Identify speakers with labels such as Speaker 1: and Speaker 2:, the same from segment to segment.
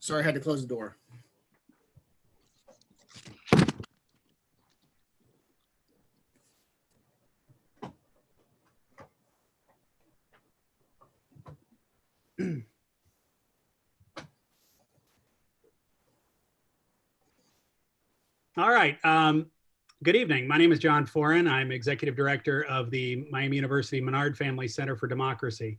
Speaker 1: Sorry, I had to close the door.
Speaker 2: All right. Good evening. My name is John Foran. I'm Executive Director of the Miami University Menard Family Center for Democracy.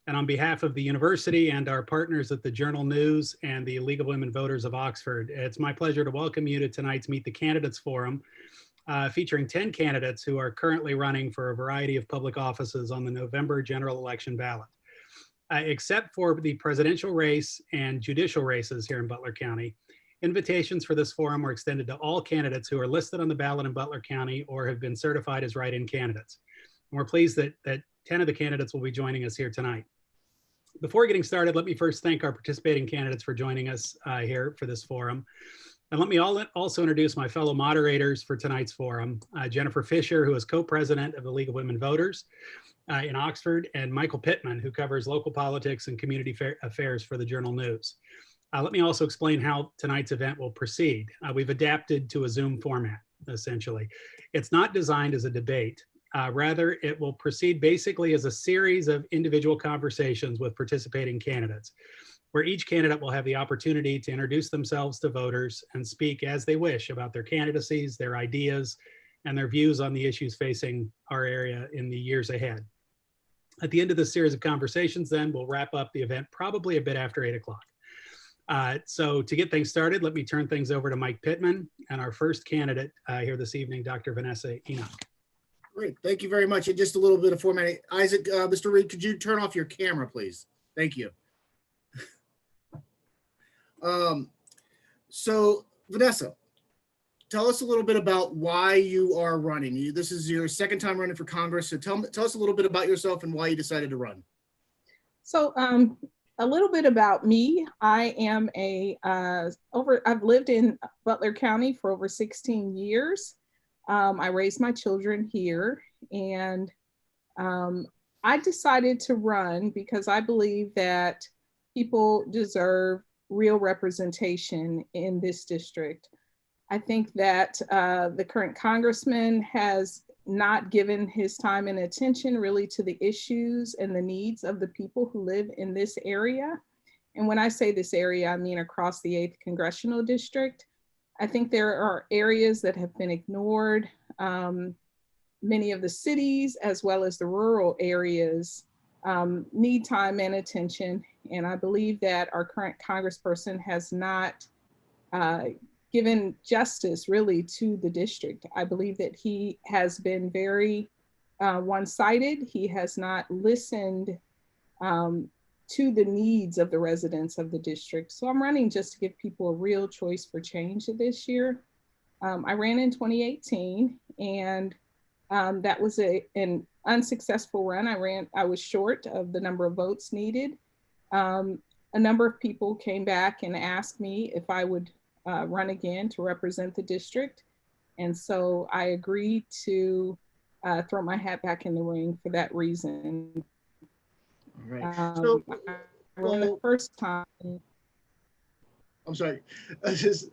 Speaker 2: And on behalf of the university and our partners at the Journal News and the League of Women Voters of Oxford, it's my pleasure to welcome you to tonight's Meet the Candidates Forum, featuring 10 candidates who are currently running for a variety of public offices on the November general election ballot. Except for the presidential race and judicial races here in Butler County, invitations for this forum are extended to all candidates who are listed on the ballot in Butler County or have been certified as write-in candidates. And we're pleased that 10 of the candidates will be joining us here tonight. Before getting started, let me first thank our participating candidates for joining us here for this forum. And let me also introduce my fellow moderators for tonight's forum, Jennifer Fisher, who is co-president of the League of Women Voters in Oxford, and Michael Pittman, who covers local politics and community affairs for the Journal News. Let me also explain how tonight's event will proceed. We've adapted to a Zoom format, essentially. It's not designed as a debate. Rather, it will proceed basically as a series of individual conversations with participating candidates, where each candidate will have the opportunity to introduce themselves to voters and speak as they wish about their candidacies, their ideas, and their views on the issues facing our area in the years ahead. At the end of this series of conversations, then, we'll wrap up the event probably a bit after 8 o'clock. So to get things started, let me turn things over to Mike Pittman and our first candidate here this evening, Dr. Vanessa Enoch.
Speaker 1: Great, thank you very much. And just a little bit of formatting. Isaac, Mr. Reed, could you turn off your camera, please? Thank you. So Vanessa, tell us a little bit about why you are running. This is your second time running for Congress. So tell us a little bit about yourself and why you decided to run.
Speaker 3: So a little bit about me. I am I've lived in Butler County for over 16 years. I raised my children here, and I decided to run because I believe that people deserve real representation in this district. I think that the current congressman has not given his time and attention really to the issues and the needs of the people who live in this area. And when I say this area, I mean across the 8th Congressional District. I think there are areas that have been ignored. Many of the cities, as well as the rural areas, need time and attention. And I believe that our current congressperson has not given justice really to the district. I believe that he has been very one-sided. He has not listened to the needs of the residents of the district. So I'm running just to give people a real choice for change this year. I ran in 2018, and that was an unsuccessful run. I was short of the number of votes needed. A number of people came back and asked me if I would run again to represent the district. And so I agreed to throw my hat back in the ring for that reason.
Speaker 1: All right. So
Speaker 3: I ran the first time.
Speaker 1: I'm sorry, because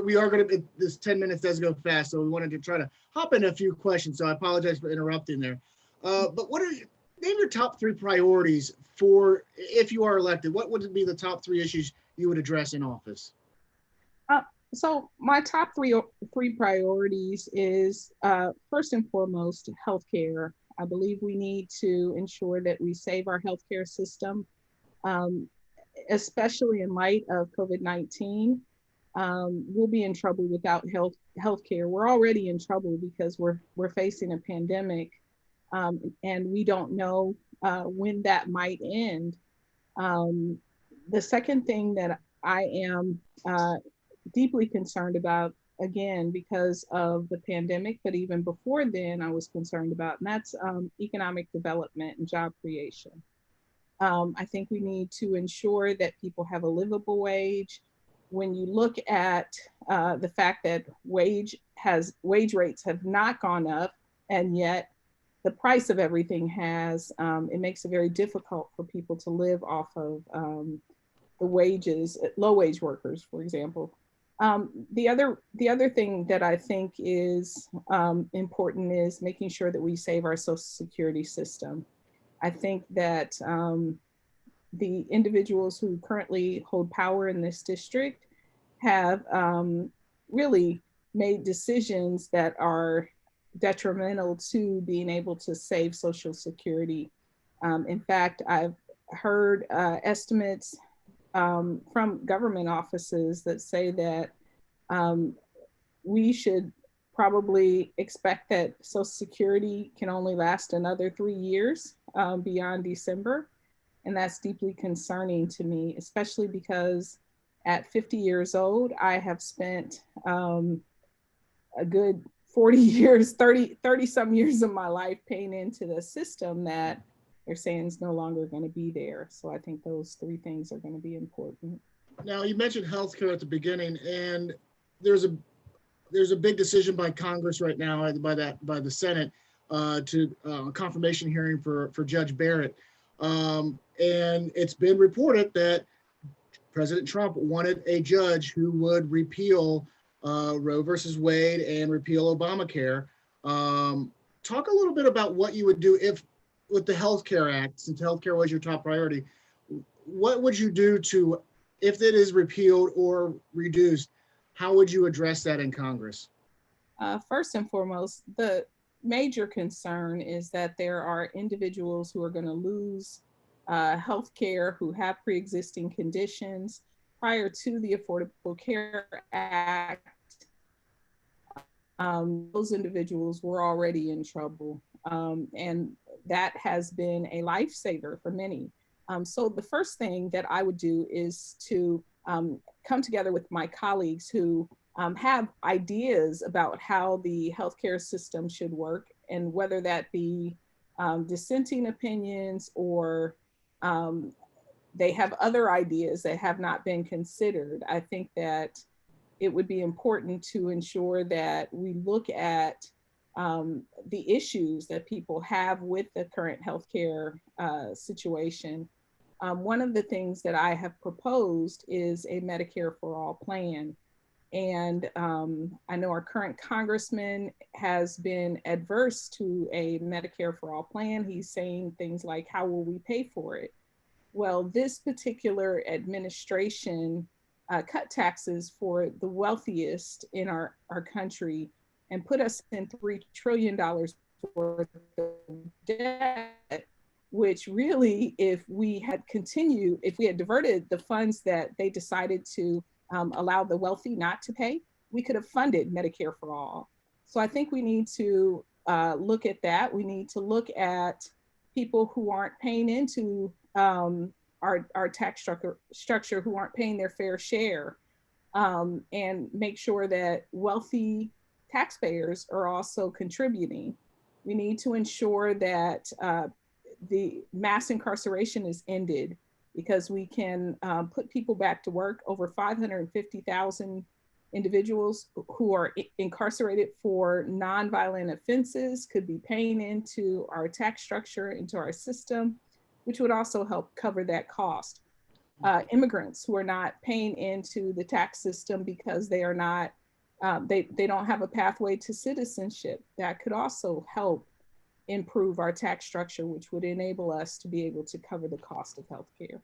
Speaker 1: we are going to, this 10 minutes does go fast, so we wanted to try to hop in a few questions, so I apologize for interrupting there. But name your top 3 priorities for, if you are elected, what would be the top 3 issues you would address in office?
Speaker 3: So my top three priorities is first and foremost, healthcare. I believe we need to ensure that we save our healthcare system, especially in light of COVID-19. We'll be in trouble without healthcare. We're already in trouble because we're facing a pandemic, and we don't know when that might end. The second thing that I am deeply concerned about, again, because of the pandemic, but even before then, I was concerned about, and that's economic development and job creation. I think we need to ensure that people have a livable wage. When you look at the fact that wage rates have not gone up, and yet the price of everything has, it makes it very difficult for people to live off of the wages, low wage workers, for example. The other thing that I think is important is making sure that we save our Social Security system. I think that the individuals who currently hold power in this district have really made decisions that are detrimental to being able to save Social Security. In fact, I've heard estimates from government offices that say that we should probably expect that Social Security can only last another 3 years beyond December. And that's deeply concerning to me, especially because at 50 years old, I have spent a good 40 years, 30 some years of my life paying into the system that they're saying is no longer going to be there. So I think those three things are going to be important.
Speaker 1: Now, you mentioned healthcare at the beginning, and there's a big decision by Congress right now, by the Senate, to a confirmation hearing for Judge Barrett. And it's been reported that President Trump wanted a judge who would repeal Roe versus Wade and repeal Obamacare. Talk a little bit about what you would do if, with the Healthcare Act, since healthcare was your top priority, what would you do to, if it is repealed or reduced, how would you address that in Congress?
Speaker 3: First and foremost, the major concern is that there are individuals who are going to lose health care, who have pre-existing conditions. Prior to the Affordable Care Act, those individuals were already in trouble. And that has been a lifesaver for many. So the first thing that I would do is to come together with my colleagues who have ideas about how the healthcare system should work, and whether that be dissenting opinions or they have other ideas that have not been considered. I think that it would be important to ensure that we look at the issues that people have with the current healthcare situation. One of the things that I have proposed is a Medicare for all plan. And I know our current congressman has been adverse to a Medicare for all plan. He's saying things like, how will we pay for it? Well, this particular administration cut taxes for the wealthiest in our country and put us in $3 trillion worth of debt, which really, if we had diverted the funds that they decided to allow the wealthy not to pay, we could have funded Medicare for all. So I think we need to look at that. We need to look at people who aren't paying into our tax structure, who aren't paying their fair share, and make sure that wealthy taxpayers are also contributing. We need to ensure that the mass incarceration is ended, because we can put people back to work. Over 550,000 individuals who are incarcerated for nonviolent offenses could be paying into our tax structure, into our system, which would also help cover that cost. Immigrants who are not paying into the tax system because they are not, they don't have a pathway to citizenship, that could also help improve our tax structure, which would enable us to be able to cover the cost of healthcare.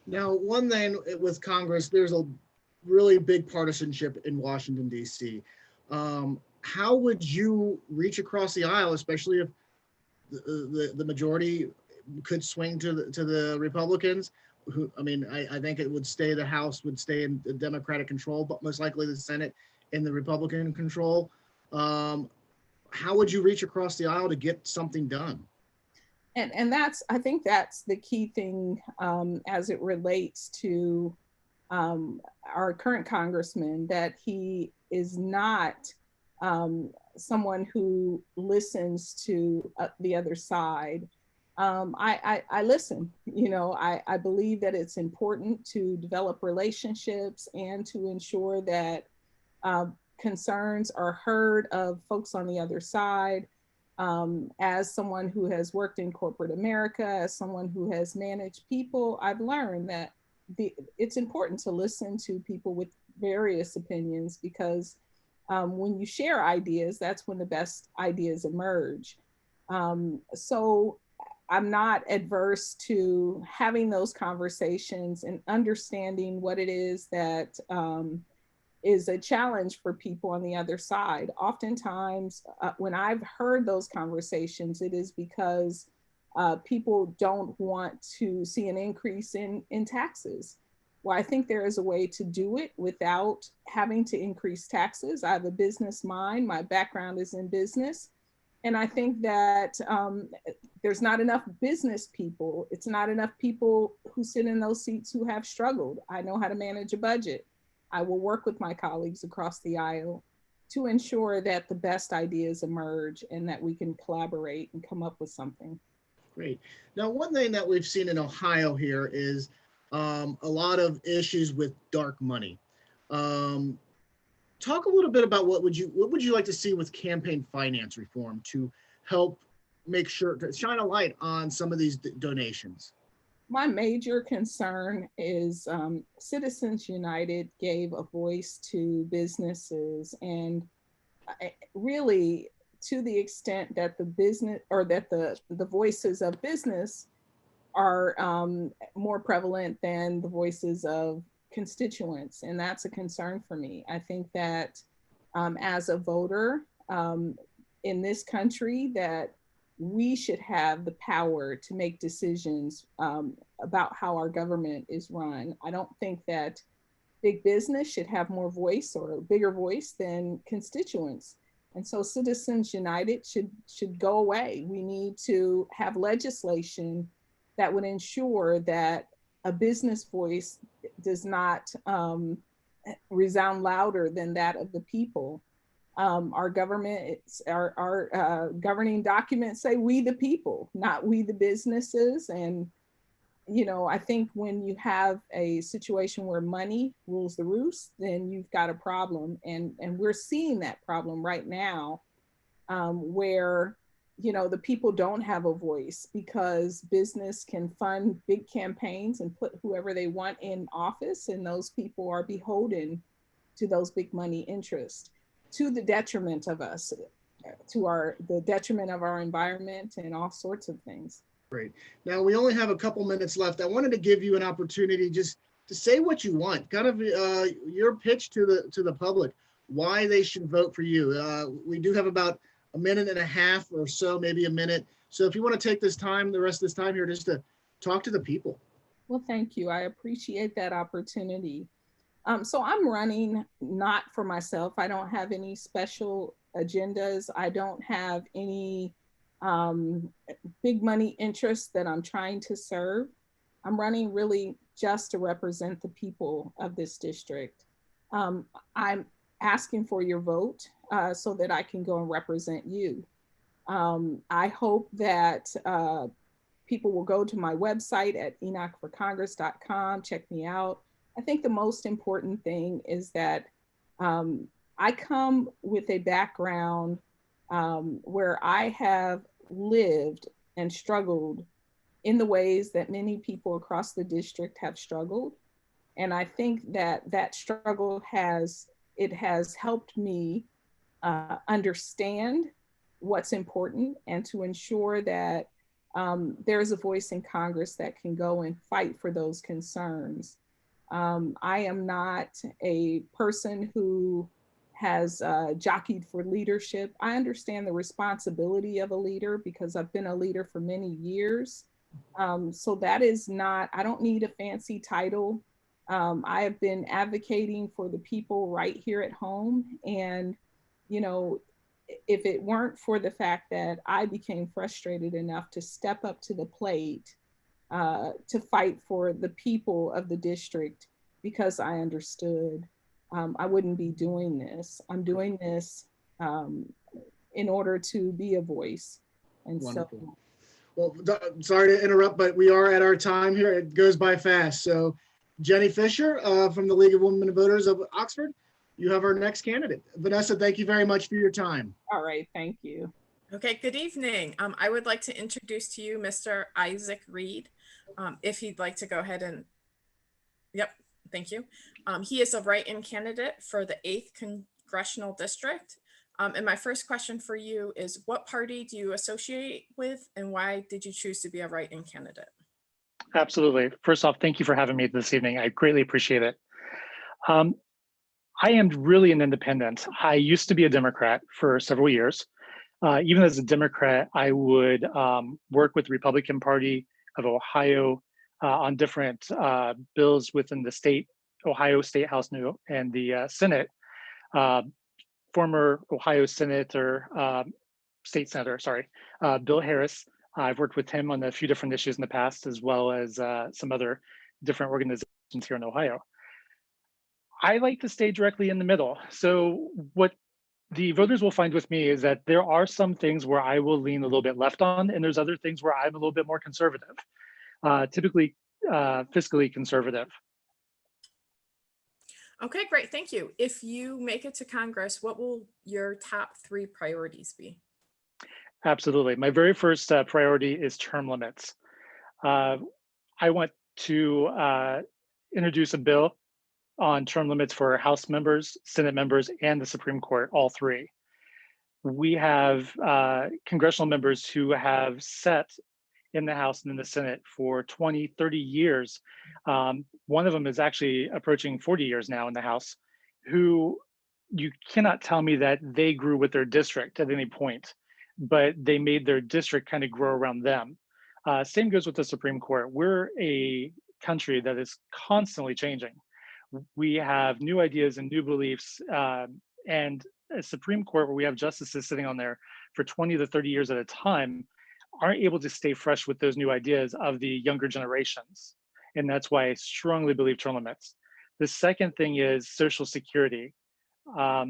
Speaker 1: Now, one thing with Congress, there's a really big partisanship in Washington, D.C. How would you reach across the aisle, especially if the majority could swing to the Republicans? Who, I mean, I think it would stay, the House would stay in the Democratic control, but most likely the Senate in the Republican control. How would you reach across the aisle to get something done?
Speaker 3: And I think that's the key thing as it relates to our current congressman, that he is not someone who listens to the other side. I listen, I believe that it's important to develop relationships and to ensure that concerns are heard of folks on the other side. As someone who has worked in corporate America, as someone who has managed people, I've learned that it's important to listen to people with various opinions, because when you share ideas, that's when the best ideas emerge. So I'm not adverse to having those conversations and understanding what it is that is a challenge for people on the other side. Oftentimes, when I've heard those conversations, it is because people don't want to see an increase in taxes. Well, I think there is a way to do it without having to increase taxes. I have a business mind. My background is in business. And I think that there's not enough business people. It's not enough people who sit in those seats who have struggled. I know how to manage a budget. I will work with my colleagues across the aisle to ensure that the best ideas emerge and that we can collaborate and come up with something.
Speaker 1: Great. Now, one thing that we've seen in Ohio here is a lot of issues with dark money. Talk a little bit about what would you like to see with campaign finance reform to help make sure to shine a light on some of these donations?
Speaker 3: My major concern is Citizens United gave a voice to businesses, and really to the extent that the business or that the voices of business are more prevalent than the voices of constituents, and that's a concern for me. I think that as a voter in this country, that we should have the power to make decisions about how our government is run. I don't think that big business should have more voice or a bigger voice than constituents. And so Citizens United should go away. We need to have legislation that would ensure that a business voice does not resound louder than that of the people. Our government, our governing documents say we the people, not we the businesses. And, you know, I think when you have a situation where money rules the roost, then you've got a problem. And we're seeing that problem right now where, you know, the people don't have a voice because business can fund big campaigns and put whoever they want in office. And those people are beholden to those big money interests, to the detriment of us, the detriment of our environment and all sorts of things.
Speaker 1: Great. Now we only have a couple minutes left. I wanted to give you an opportunity just to say what you want, kind of your pitch to the public, why they should vote for you. We do have about a minute and a half or so, maybe a minute. So if you want to take this time, the rest of this time here, just to talk to the people.
Speaker 3: Well, thank you. I appreciate that opportunity. So I'm running not for myself. I don't have any special agendas. I don't have any big money interests that I'm trying to serve. I'm running really just to represent the people of this district. I'm asking for your vote so that I can go and represent you. I hope that people will go to my website at enochforcongress.com, check me out. I think the most important thing is that I come with a background where I have lived and struggled in the ways that many people across the district have struggled. And I think that that struggle has helped me understand what's important and to ensure that there's a voice in Congress that can go and fight for those concerns. I am not a person who has jockeyed for leadership. I understand the responsibility of a leader because I've been a leader for many years. So that is not, I don't need a fancy title. I have been advocating for the people right here at home. And, you know, if it weren't for the fact that I became frustrated enough to step up to the plate to fight for the people of the district because I understood, I wouldn't be doing this. I'm doing this in order to be a voice. And
Speaker 1: Wonderful.
Speaker 3: So,
Speaker 1: well, sorry to interrupt, but we are at our time here. It goes by fast. So Jenny Fisher from the League of Women Voters of Oxford, you have our next candidate. Vanessa, thank you very much for your time.
Speaker 3: all right, thank you.
Speaker 4: Okay, good evening. I would like to introduce to you Mr. Isaac Reed. If you'd like to go ahead and Yep, thank you. He is a write-in candidate for the 8th Congressional District. And my first question for you is, what party do you associate with and why did you choose to be a write-in candidate?
Speaker 5: Absolutely. First off, thank you for having me this evening. I greatly appreciate it. I am really an independent. I used to be a Democrat for several years. Even as a Democrat, I would work with the Republican Party of Ohio on different bills within the state, Ohio State House and the Senate. Former Ohio Senator, State Senator, sorry, Bill Harris. I've worked with him on a few different issues in the past, as well as some other different organizations here in Ohio. I like to stay directly in the middle. So what the voters will find with me is that there are some things where I will lean a little bit left on, and there's other things where I'm a little bit more conservative, typically fiscally conservative.
Speaker 4: Okay, great, thank you. If you make it to Congress, what will your top 3 priorities be?
Speaker 5: Absolutely. My very first priority is term limits. I want to introduce a bill on term limits for House members, Senate members, and the Supreme Court, all 3. We have congressional members who have sat in the House and in the Senate for 20, 30 years. One of them is actually approaching 40 years now in the House, who you cannot tell me that they grew with their district at any point, but they made their district kind of grow around them. Same goes with the Supreme Court. We're a country that is constantly changing. We have new ideas and new beliefs, and a Supreme Court where we have justices sitting on there for 20 to 30 years at a time aren't able to stay fresh with those new ideas of the younger generations. And that's why I strongly believe term limits. The second thing is Social Security. I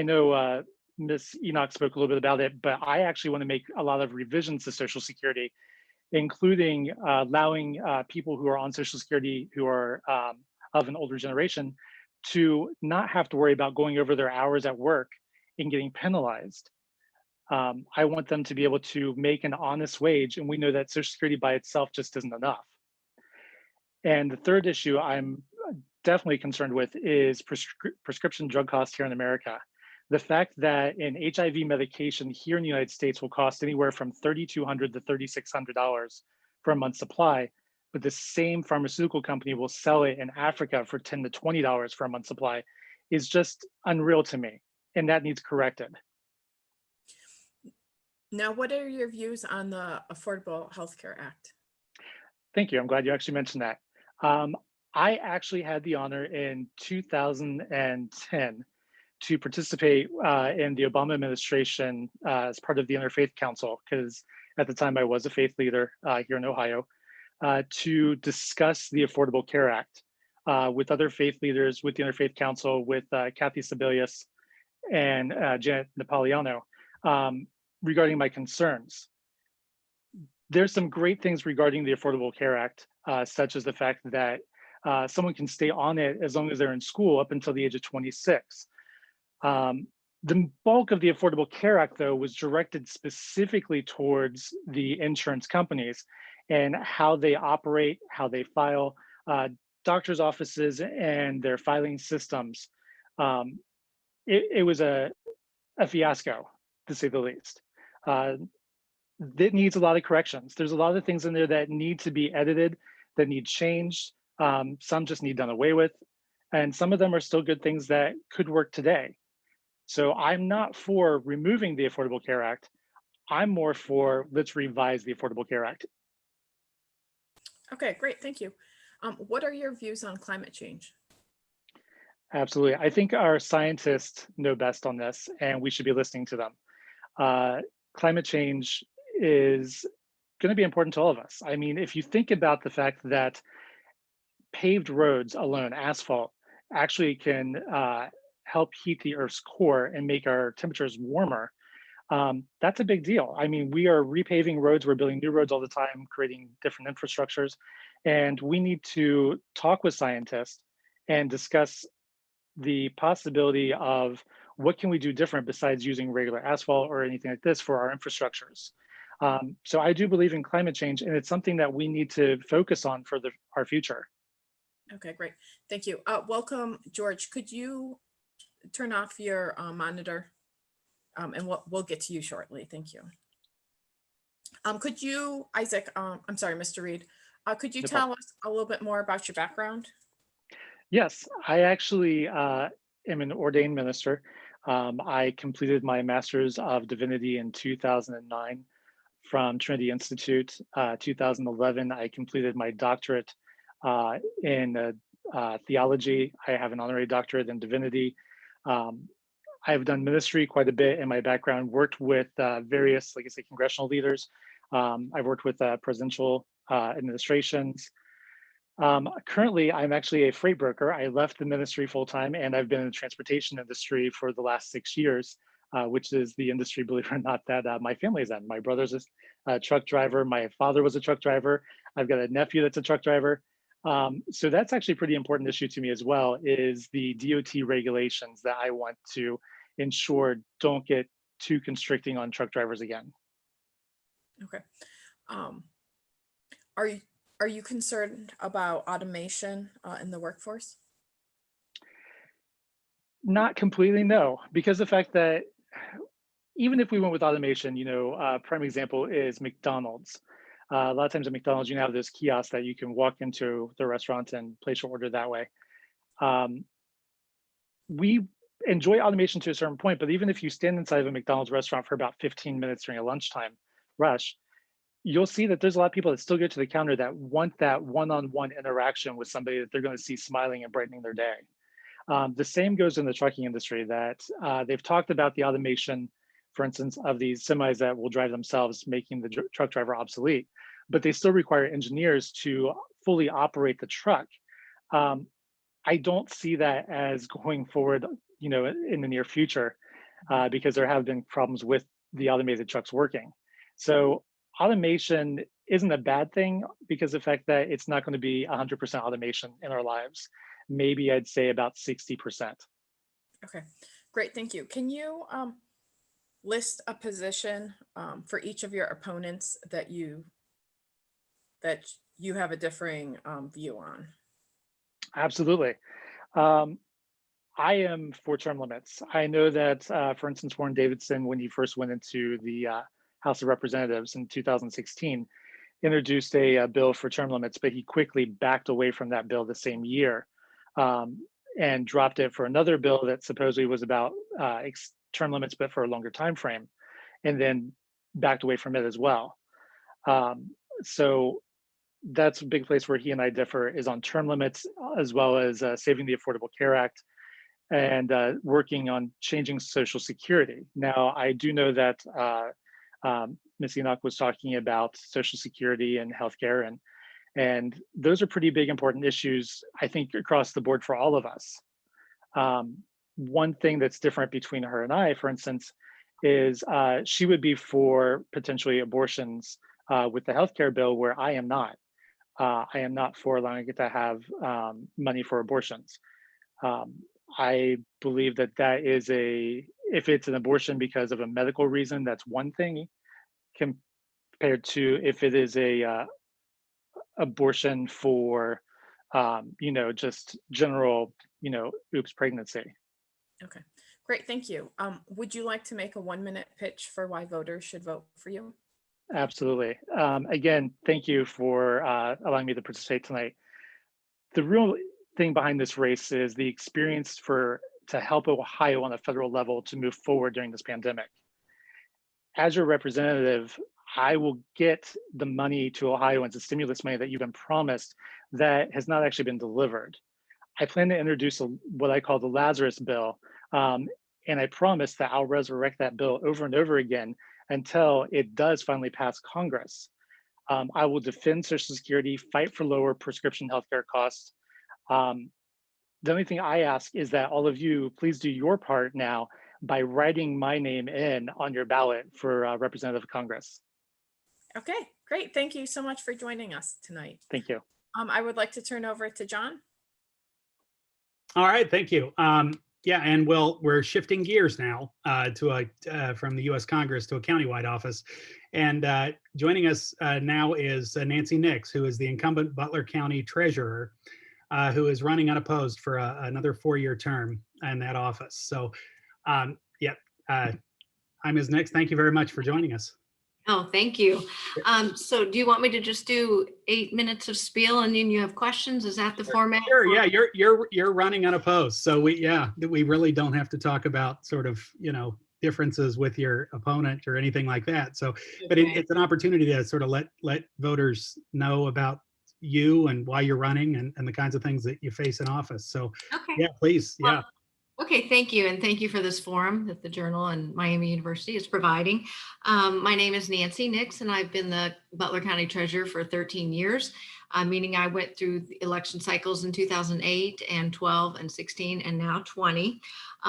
Speaker 5: know Ms. Enoch spoke a little bit about it, but I actually want to make a lot of revisions to Social Security, including allowing people who are on Social Security who are of an older generation to not have to worry about going over their hours at work and getting penalized. I want them to be able to make an honest wage, and we know that Social Security by itself just isn't enough. And the third issue I'm definitely concerned with is prescription drug costs here in America. The fact that an HIV medication here in the United States will cost anywhere from $3,200 to $3,600 for a month's supply, but the same pharmaceutical company will sell it in Africa for $10 to $20 for a month's supply is just unreal to me, and that needs corrected.
Speaker 4: Now, what are your views on the Affordable Health Care Act?
Speaker 5: Thank you. I'm glad you actually mentioned that. I actually had the honor in 2010 to participate in the Obama administration as part of the Interfaith Council, because at the time I was a faith leader here in Ohio, to discuss the Affordable Care Act with other faith leaders, with the Interfaith Council, with Kathy Sebelius and Janet Napolitano, regarding my concerns. There's some great things regarding the Affordable Care Act, such as the fact that someone can stay on it as long as they're in school up until the age of 26. The bulk of the Affordable Care Act, though, was directed specifically towards the insurance companies and how they operate, how they file, doctors' offices and their filing systems. It was a fiasco, to say the least. That needs a lot of corrections. There's a lot of things in there that need to be edited, that need changed. Some just need done away with. And some of them are still good things that could work today. So I'm not for removing the Affordable Care Act. I'm more for let's revise the Affordable Care Act.
Speaker 4: Okay, great, thank you. What are your views on climate change?
Speaker 5: Absolutely. I think our scientists know best on this, and we should be listening to them. Climate change is going to be important to all of us. I mean, if you think about the fact that paved roads alone, asphalt, actually can help heat the Earth's core and make our temperatures warmer, that's a big deal. I mean, we are repaving roads, we're building new roads all the time, creating different infrastructures, and we need to talk with scientists and discuss the possibility of what can we do different besides using regular asphalt or anything like this for our infrastructures. So I do believe in climate change, and it's something that we need to focus on for our future.
Speaker 4: Okay, great. Thank you. Welcome, George. Could you turn off your monitor? And we'll get to you shortly. Thank you. Could you, Isaac, I'm sorry, Mr. Reed, could you
Speaker 5: No
Speaker 4: tell
Speaker 5: problem.
Speaker 4: us a little bit more about your background?
Speaker 5: Yes, I actually am an ordained minister. I completed my Master's of Divinity in 2009 from Trinity Institute. 2011, I completed my doctorate in theology. I have an honorary doctorate in divinity. I've done ministry quite a bit in my background, worked with various, like I say, congressional leaders. I've worked with presidential administrations. Currently, I'm actually a freight broker. I left the ministry full time, and I've been in the transportation industry for the last 6 years, which is the industry, believe it or not, that my family is in. My brother's a truck driver. My father was a truck driver. I've got a nephew that's a truck driver. So that's actually a pretty important issue to me as well, is the DOT regulations that I want to ensure don't get too constricting on truck drivers again.
Speaker 4: Okay. Are you concerned about automation in the workforce?
Speaker 5: Not completely, no, because the fact that even if we went with automation, prime example is McDonald's. A lot of times at McDonald's, you have this kiosk that you can walk into the restaurant and place your order that way. We enjoy automation to a certain point, but even if you stand inside of a McDonald's restaurant for about 15 minutes during a lunchtime rush, you'll see that there's a lot of people that still go to the counter that want that one-on-one interaction with somebody that they're going to see smiling and brightening their day. The same goes in the trucking industry, that they've talked about the automation, for instance, of these semis that will drive themselves, making the truck driver obsolete, but they still require engineers to fully operate the truck. I don't see that as going forward, in the near future, because there have been problems with the automated trucks working. So automation isn't a bad thing, because of the fact that it's not going to be 100% automation in our lives. Maybe I'd say about 60%.
Speaker 4: Okay, great, thank you. Can you list a position for each of your opponents that you have a differing view on?
Speaker 5: Absolutely. I am for term limits. I know that, for instance, Warren Davidson, when he first went into the House of Representatives in 2016, introduced a bill for term limits, but he quickly backed away from that bill the same year and dropped it for another bill that supposedly was about term limits, but for a longer time frame, and then backed away from it as well. So that's a big place where he and I differ, is on term limits, as well as saving the Affordable Care Act and working on changing Social Security. Now, I do know that Ms. Enoch was talking about Social Security and healthcare, and those are pretty big, important issues, I think, across the board for all of us. One thing that's different between her and I, for instance, is she would be for potentially abortions with the healthcare bill, where I am not. I am not for allowing it to have money for abortions. I believe that is if it's an abortion because of a medical reason, that's one thing, compared to if it is a abortion for just general oops, pregnancy.
Speaker 4: Okay, great, thank you. Would you like to make a 1-minute pitch for why voters should vote for you?
Speaker 5: Absolutely. Again, thank you for allowing me to participate tonight. The real thing behind this race is the experience to help Ohio on a federal level to move forward during this pandemic. As your representative, I will get the money to Ohioans, the stimulus money that you've been promised that has not actually been delivered. I plan to introduce what I call the Lazarus bill, and I promise that I'll resurrect that bill over and over again until it does finally pass Congress. I will defend Social Security, fight for lower prescription healthcare costs. The only thing I ask is that all of you please do your part now by writing my name in on your ballot for Representative of Congress.
Speaker 4: Okay, great. Thank you so much for joining us tonight.
Speaker 5: Thank you.
Speaker 4: I would like to turn over to John.
Speaker 2: All right, thank you. Yeah, and we're shifting gears now from the U.S. Congress to a countywide office. And joining us now is Nancy Nix, who is the incumbent Butler County Treasurer. who is running unopposed for another 4-year term in that office. So, yeah, I'm his next. Thank you very much for joining us.
Speaker 6: Oh, thank you. So do you want me to just do 8 minutes of spiel and then you have questions? Is that the format?
Speaker 2: Sure. Yeah, you're running unopposed. So we really don't have to talk about sort of, differences with your opponent or anything like that. So, but
Speaker 6: Okay.
Speaker 2: it's an opportunity to sort of let voters know about you and why you're running and the kinds of things that you face in office. So
Speaker 6: Okay.
Speaker 2: yeah, please. Yeah.
Speaker 6: Okay, thank you. And thank you for this forum that the Journal and Miami University is providing. My name is Nancy Nix, and I've been the Butler County Treasurer for 13 years, meaning I went through the election cycles in 2008 and 12 and 16 and now 20.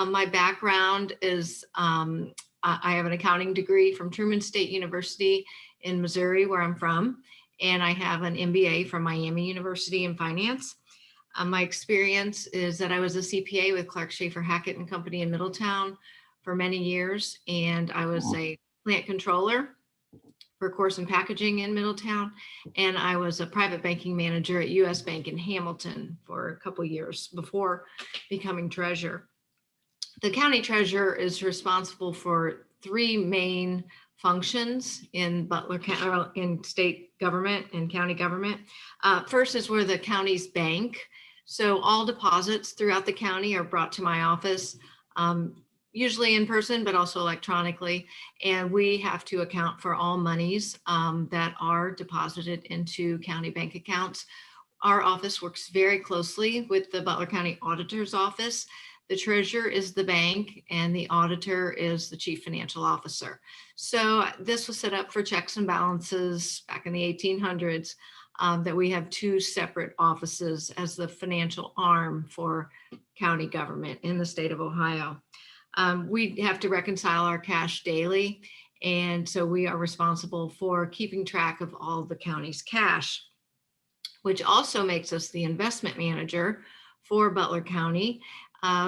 Speaker 6: My background is I have an accounting degree from Truman State University in Missouri, where I'm from, and I have an MBA from Miami University in finance. My experience is that I was a CPA with Clark Schaefer Hackett and Company in Middletown for many years, and I was a plant controller for course and packaging in Middletown, and I was a private banking manager at US Bank in Hamilton for a couple years before becoming treasurer. The county treasurer is responsible for 3 main functions in Butler County, in state government and county government. First is where the county's bank. So all deposits throughout the county are brought to my office, usually in person, but also electronically. And we have to account for all monies that are deposited into county bank accounts. Our office works very closely with the Butler County Auditor's Office. The treasurer is the bank and the auditor is the chief financial officer. So this was set up for checks and balances back in the 1800s. That we have 2 separate offices as the financial arm for county government in the state of Ohio. We have to reconcile our cash daily, and so we are responsible for keeping track of all the county's cash, which also makes us the investment manager for Butler County.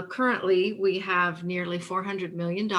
Speaker 6: Currently, we have nearly $400 million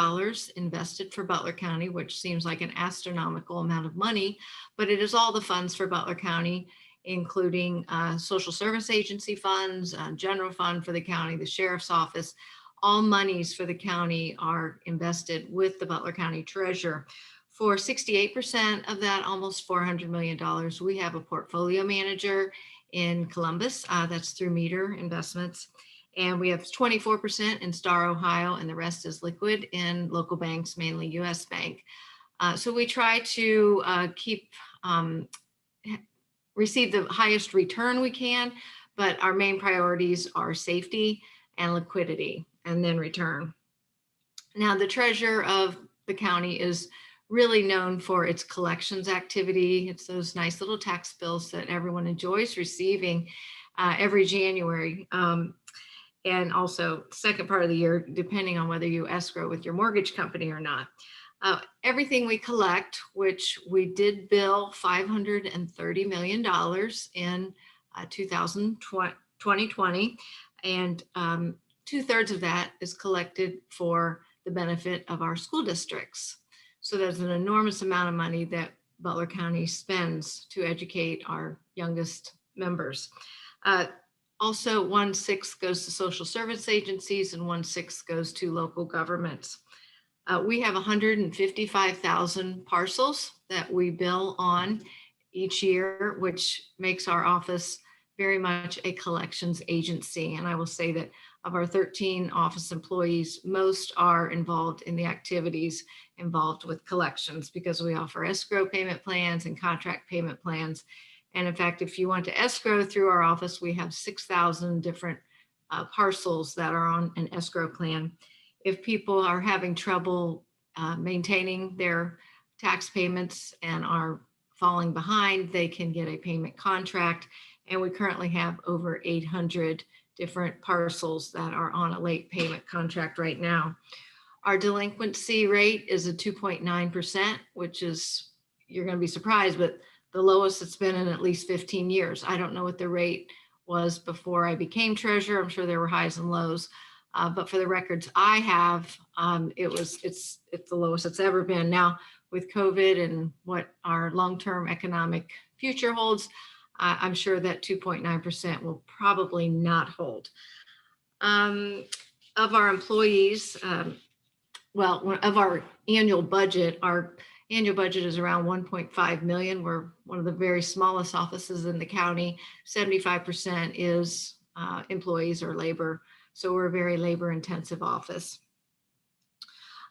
Speaker 6: invested for Butler County, which seems like an astronomical amount of money, but it is all the funds for Butler County, including social service agency funds, general fund for the county, the sheriff's office. All monies for the county are invested with the Butler County treasurer. For 68% of that, almost $400 million, we have a portfolio manager in Columbus. That's through Meter Investments. And we have 24% in Star, Ohio, and the rest is liquid in local banks, mainly US Bank. So we try to receive the highest return we can, but our main priorities are safety and liquidity, and then return. Now, the treasurer of the county is really known for its collections activity. It's those nice little tax bills that everyone enjoys receiving every January. And also second part of the year, depending on whether you escrow with your mortgage company or not. Everything we collect, which we did bill $530 million in 2020, and 2/3 of that is collected for the benefit of our school districts. So there's an enormous amount of money that Butler County spends to educate our youngest members. Also, 1/6 goes to social service agencies and 1/6 goes to local governments. We have 155,000 parcels that we bill on each year, which makes our office very much a collections agency. And I will say that of our 13 office employees, most are involved in the activities involved with collections because we offer escrow payment plans and contract payment plans. And in fact, if you want to escrow through our office, we have 6,000 different parcels that are on an escrow plan. If people are having trouble maintaining their tax payments and are falling behind, they can get a payment contract. And we currently have over 800 different parcels that are on a late payment contract right now. Our delinquency rate is a 2.9%, which is, you're going to be surprised, but the lowest it's been in at least 15 years. I don't know what the rate was before I became treasurer. I'm sure there were highs and lows, but for the records I have, it's the lowest it's ever been. Now with COVID and what our long-term economic future holds, I'm sure that 2.9% will probably not hold. Of our employees, of our annual budget is around 1.5 million. We're one of the very smallest offices in the county. 75% is employees or labor. So we're a very labor intensive office.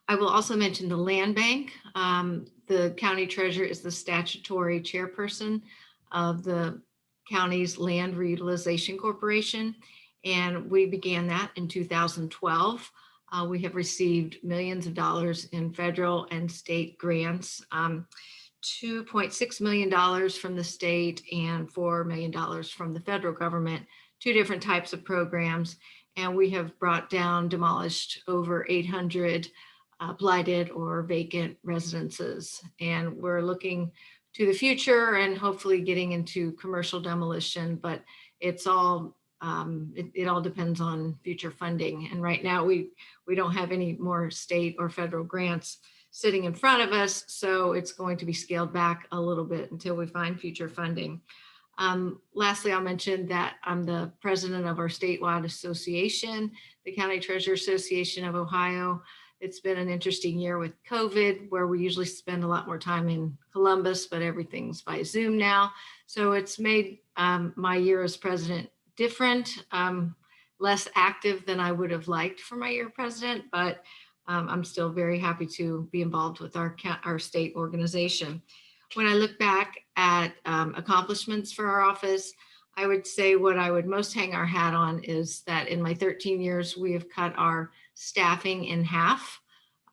Speaker 6: I will also mention the land bank. The county treasurer is the statutory chairperson of the county's Land Reutilization Corporation. And we began that in 2012. We have received millions of dollars in federal and state grants, $2.6 million from the state and $4 million from the federal government, 2 different types of programs. And we have brought down, demolished over 800 blighted or vacant residences. And we're looking to the future and hopefully getting into commercial demolition, but it's all it all depends on future funding. And right now we don't have any more state or federal grants sitting in front of us. So it's going to be scaled back a little bit until we find future funding. Lastly, I'll mention that I'm the president of our statewide association, the County Treasurer Association of Ohio. It's been an interesting year with COVID, where we usually spend a lot more time in Columbus, but everything's by Zoom now. So it's made my year as president different, less active than I would have liked for my year president, but I'm still very happy to be involved with our state organization. When I look back at accomplishments for our office, I would say what I would most hang our hat on is that in my 13 years, we have cut our staffing in half.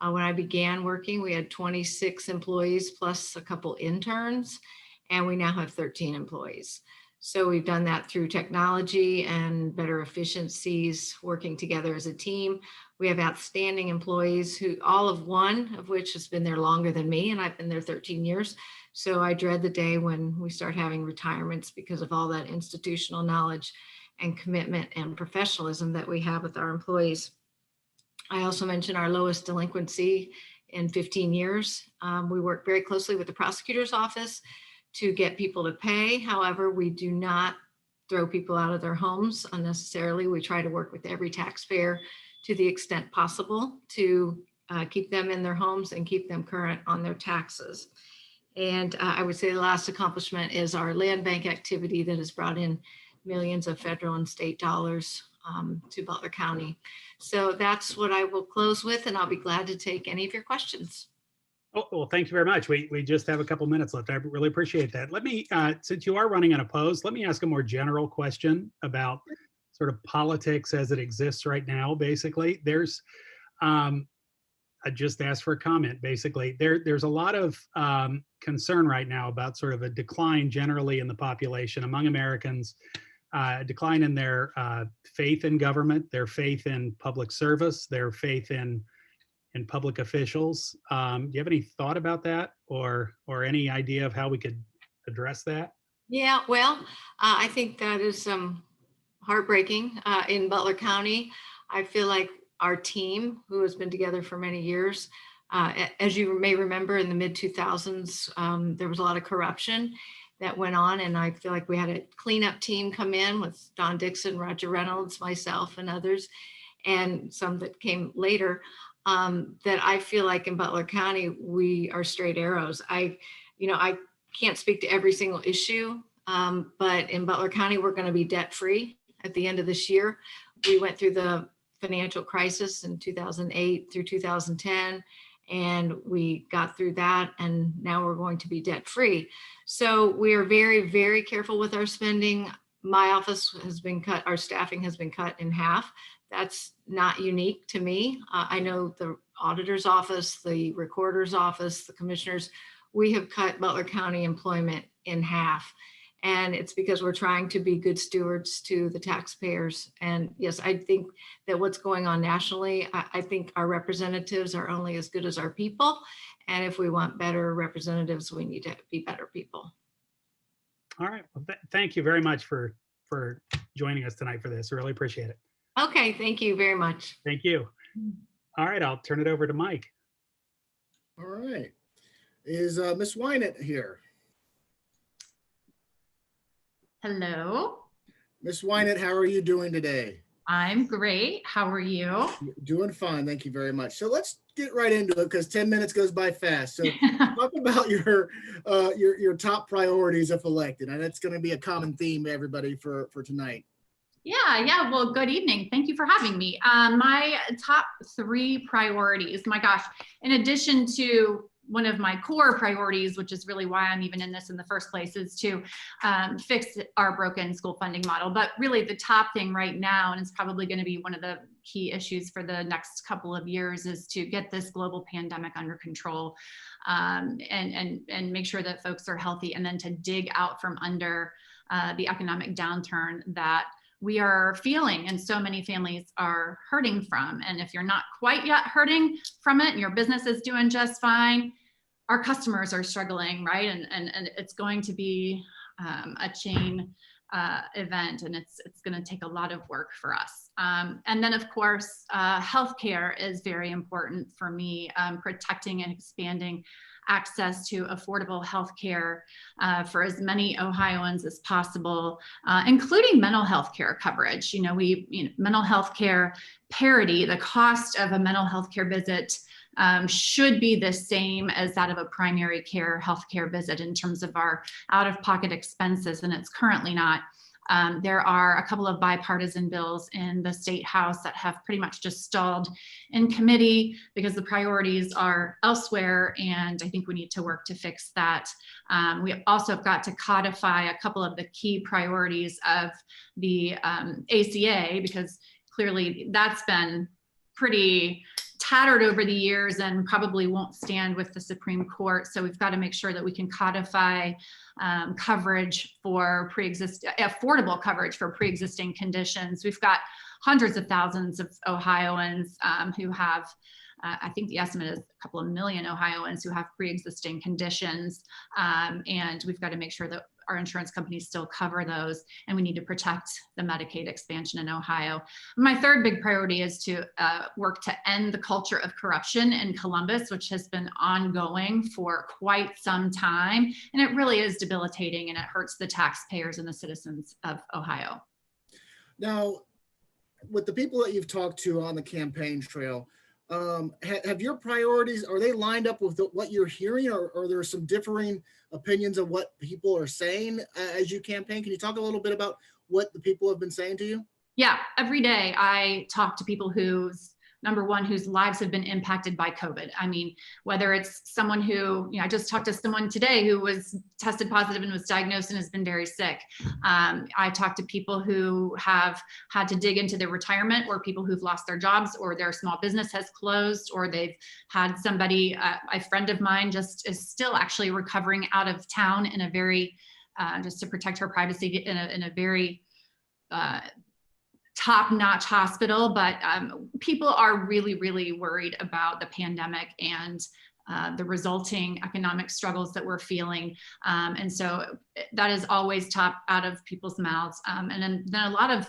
Speaker 6: When I began working, we had 26 employees plus a couple interns, and we now have 13 employees. So we've done that through technology and better efficiencies, working together as a team. We have outstanding employees who one of which has been there longer than me, and I've been there 13 years. So I dread the day when we start having retirements because of all that institutional knowledge and commitment and professionalism that we have with our employees. I also mentioned our lowest delinquency in 15 years. We work very closely with the prosecutor's office to get people to pay. However, we do not throw people out of their homes unnecessarily. We try to work with every taxpayer to the extent possible to keep them in their homes and keep them current on their taxes. And I would say the last accomplishment is our land bank activity that has brought in millions of federal and state dollars to Butler County. So that's what I will close with, and I'll be glad to take any of your questions.
Speaker 2: Oh, well, thank you very much. We just have a couple minutes left. I really appreciate that. Let me, since you are running unopposed, let me ask a more general question about sort of politics as it exists right now. Basically, there's, I just asked for a comment. Basically, there's a lot of concern right now about sort of a decline generally in the population among Americans, a decline in their faith in government, their faith in public service, their faith in public officials. Do you have any thought about that, or any idea of how we could address that?
Speaker 6: Yeah, well, I think that is heartbreaking in Butler County. I feel like our team, who has been together for many years, as you may remember, in the mid-2000s, there was a lot of corruption that went on, and I feel like we had a cleanup team come in with Don Dixon, Roger Reynolds, myself, and others, and some that came later. That I feel like in Butler County, we are straight arrows. I can't speak to every single issue, but in Butler County, we're going to be debt free at the end of this year. We went through the financial crisis in 2008 through 2010, and we got through that, and now we're going to be debt free. So we are very, very careful with our spending. My office has been cut, our staffing has been cut in half. That's not unique to me. I know the auditor's office, the recorder's office, the commissioners, we have cut Butler County employment in half. And it's because we're trying to be good stewards to the taxpayers. And yes, I think that what's going on nationally, I think our representatives are only as good as our people. And if we want better representatives, we need to be better people.
Speaker 2: All right. Well, thank you very much for joining us tonight for this. I really appreciate it.
Speaker 6: Okay, thank you very much.
Speaker 2: Thank you. All right, I'll turn it over to Mike.
Speaker 1: All right. Is Miss Weinett here?
Speaker 7: Hello.
Speaker 1: Ms. Weinett, how are you doing today?
Speaker 7: I'm great. How are you?
Speaker 1: Doing fine, thank you very much. So let's get right into it because 10 minutes goes by fast. So talk about your top priorities if elected, and that's going to be a common theme, everybody, for tonight.
Speaker 7: Yeah. Well, good evening. Thank you for having me. My top 3 priorities, my gosh, in addition to one of my core priorities, which is really why I'm even in this in the first place, is to fix our broken school funding model. But really the top thing right now, and it's probably going to be one of the key issues for the next couple of years, is to get this global pandemic under control, and make sure that folks are healthy, and then to dig out from under the economic downturn that we are feeling and so many families are hurting from. And if you're not quite yet hurting from it and your business is doing just fine, our customers are struggling, right? And it's going to be a chain event, and it's going to take a lot of work for us. And then of course, healthcare is very important for me, protecting and expanding access to affordable healthcare for as many Ohioans as possible, including mental health care coverage. Mental health care parity, the cost of a mental health care visit should be the same as that of a primary care healthcare visit in terms of our out-of-pocket expenses, and it's currently not. There are a couple of bipartisan bills in the state house that have pretty much just stalled in committee because the priorities are elsewhere, and I think we need to work to fix that. We also have got to codify a couple of the key priorities of the ACA, because clearly that's been pretty tattered over the years and probably won't stand with the Supreme Court. So we've got to make sure that we can codify coverage for affordable coverage for pre-existing conditions. We've got hundreds of thousands of Ohioans who have, I think the estimate is a couple of million Ohioans who have pre-existing conditions. And we've got to make sure that our insurance companies still cover those, and we need to protect the Medicaid expansion in Ohio. My third big priority is to work to end the culture of corruption in Columbus, which has been ongoing for quite some time. And it really is debilitating, and it hurts the taxpayers and the citizens of Ohio.
Speaker 1: Now, with the people that you've talked to on the campaign trail, have your priorities, are they lined up with what you're hearing, or are there some differing opinions of what people are saying as you campaign? Can you talk a little bit about what the people have been saying to you?
Speaker 7: Yeah, every day I talk to people whose lives have been impacted by COVID. I mean, whether it's someone who, I just talked to someone today who was tested positive and was diagnosed and has been very sick. I talked to people who have had to dig into their retirement, or people who've lost their jobs, or their small business has closed, or they've had somebody, a friend of mine just is still actually recovering out of town in a very, just to protect her privacy, in a very, top-notch hospital. But people are really, really worried about the pandemic and the resulting economic struggles that we're feeling. And so that is always top out of people's mouths. And then a lot of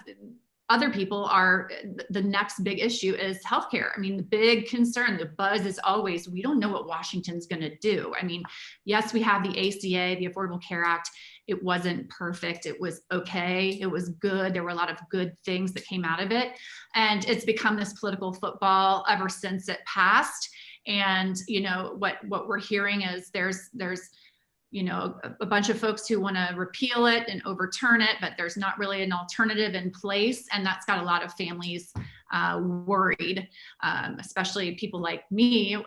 Speaker 7: other people are, the next big issue is healthcare. I mean, the big concern, the buzz is always, we don't know what Washington's going to do. I mean, yes, we have the ACA, the Affordable Care Act. It wasn't perfect. It was okay. It was good. There were a lot of good things that came out of it. And it's become this political football ever since it passed. And, what we're hearing is there's a bunch of folks who want to repeal it and overturn it, but there's not really an alternative in place. And that's got a lot of families worried, especially people like me.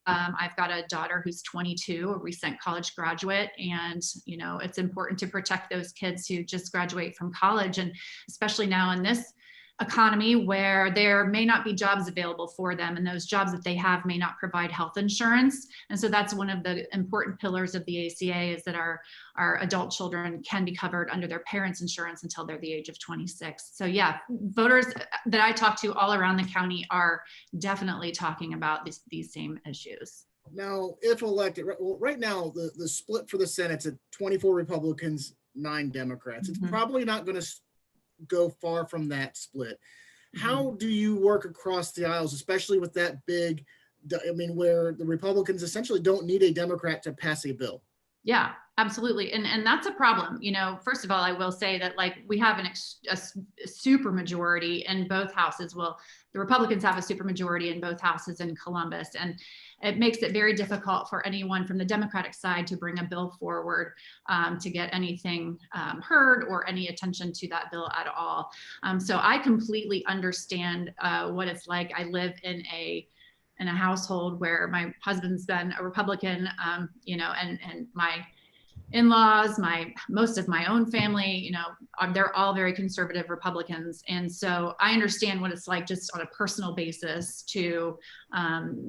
Speaker 7: I've got a daughter who's 22, a recent college graduate, and it's important to protect those kids who just graduate from college, and especially now in this economy where there may not be jobs available for them, and those jobs that they have may not provide health insurance. And so that's one of the important pillars of the ACA, is that our adult children can be covered under their parents' insurance until they're the age of 26. So yeah, voters that I talk to all around the county are definitely talking about these same issues.
Speaker 1: Now, if elected, right now, the split for the Senate's at 24 Republicans, 9 Democrats. It's probably not going to go far from that split. How do you work across the aisles, especially with that big, where the Republicans essentially don't need a Democrat to pass a bill?
Speaker 7: Yeah, Absolutely. And that's a problem. You know, first of all, I will say that like we have a super majority in both houses. Well, the Republicans have a super majority in both houses in Columbus, and it makes it very difficult for anyone from the Democratic side to bring a bill forward to get anything heard or any attention to that bill at all. So I completely understand what it's like. I live in a household where my husband's been a Republican, you know, and my in-laws, most of my own family, you know, they're all very conservative Republicans. And so I understand what it's like just on a personal basis to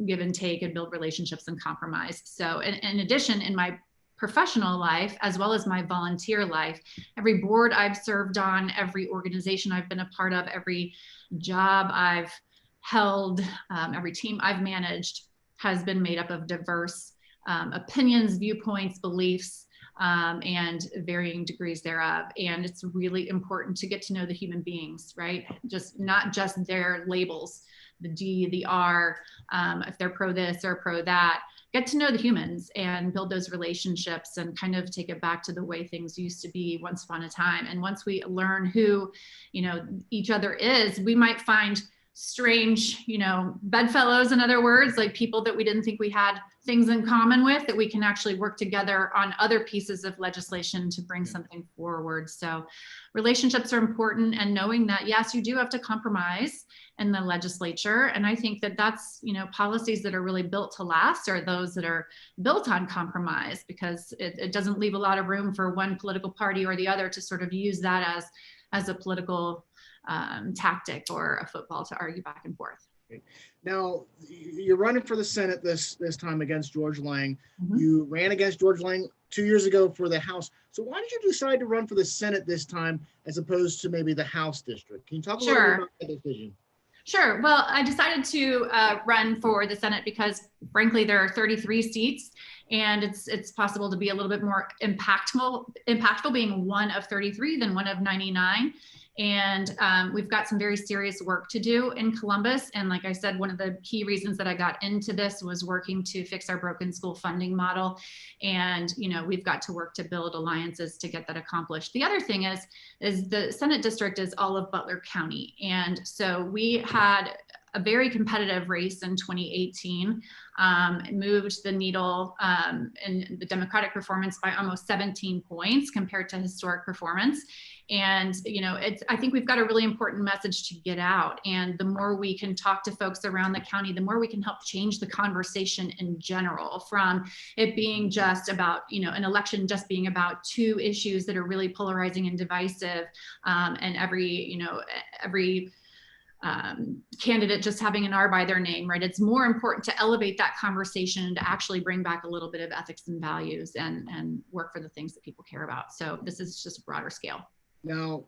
Speaker 7: give and take and build relationships and compromise. So in addition, in my professional life, as well as my volunteer life, every board I've served on, every organization I've been a part of, every job I've held, every team I've managed has been made up of diverse opinions, viewpoints, beliefs, and varying degrees thereof. And it's really important to get to know the human beings, right? Just not just their labels, the D, the R, if they're pro this or pro that. Get to know the humans and build those relationships and kind of take it back to the way things used to be once upon a time. And once we learn who, you know, each other is, we might find strange, you know, bedfellows, in other words, like people that we didn't think we had things in common with, that we can actually work together on other pieces of legislation to bring something forward. So relationships are important, and knowing that, yes, you do have to compromise in the legislature. And I think that that's, you know, policies that are really built to last are those that are built on compromise, because it doesn't leave a lot of room for one political party or the other to sort of use that as a political tactic or a football to argue back and forth.
Speaker 1: Now, you're running for the Senate this time against George Lang. You ran against George Lang 2 years ago for the House. So why did you decide to run for the Senate this time as opposed to maybe the House district? Can you talk a little bit about that decision? Sure.
Speaker 7: Well, I decided to run for the Senate because, frankly, there are 33 seats, and it's possible to be a little bit more impactful being one of 33 than one of 99. And we've got some very serious work to do in Columbus. And like I said, one of the key reasons that I got into this was working to fix our broken school funding model. And, you know, we've got to work to build alliances to get that accomplished. The other thing is the Senate district is all of Butler County. And so we had a very competitive race in 2018, moved the needle in the Democratic performance by almost 17 points compared to historic performance. And, you know, I think we've got a really important message to get out. And the more we can talk to folks around the county, the more we can help change the conversation in general, from it being just about, you know, an election just being about two issues that are really polarizing and divisive, and every candidate just having an R by their name, right? It's more important to elevate that conversation and to actually bring back a little bit of ethics and values and work for the things that people care about. So this is just a broader scale.
Speaker 1: Now,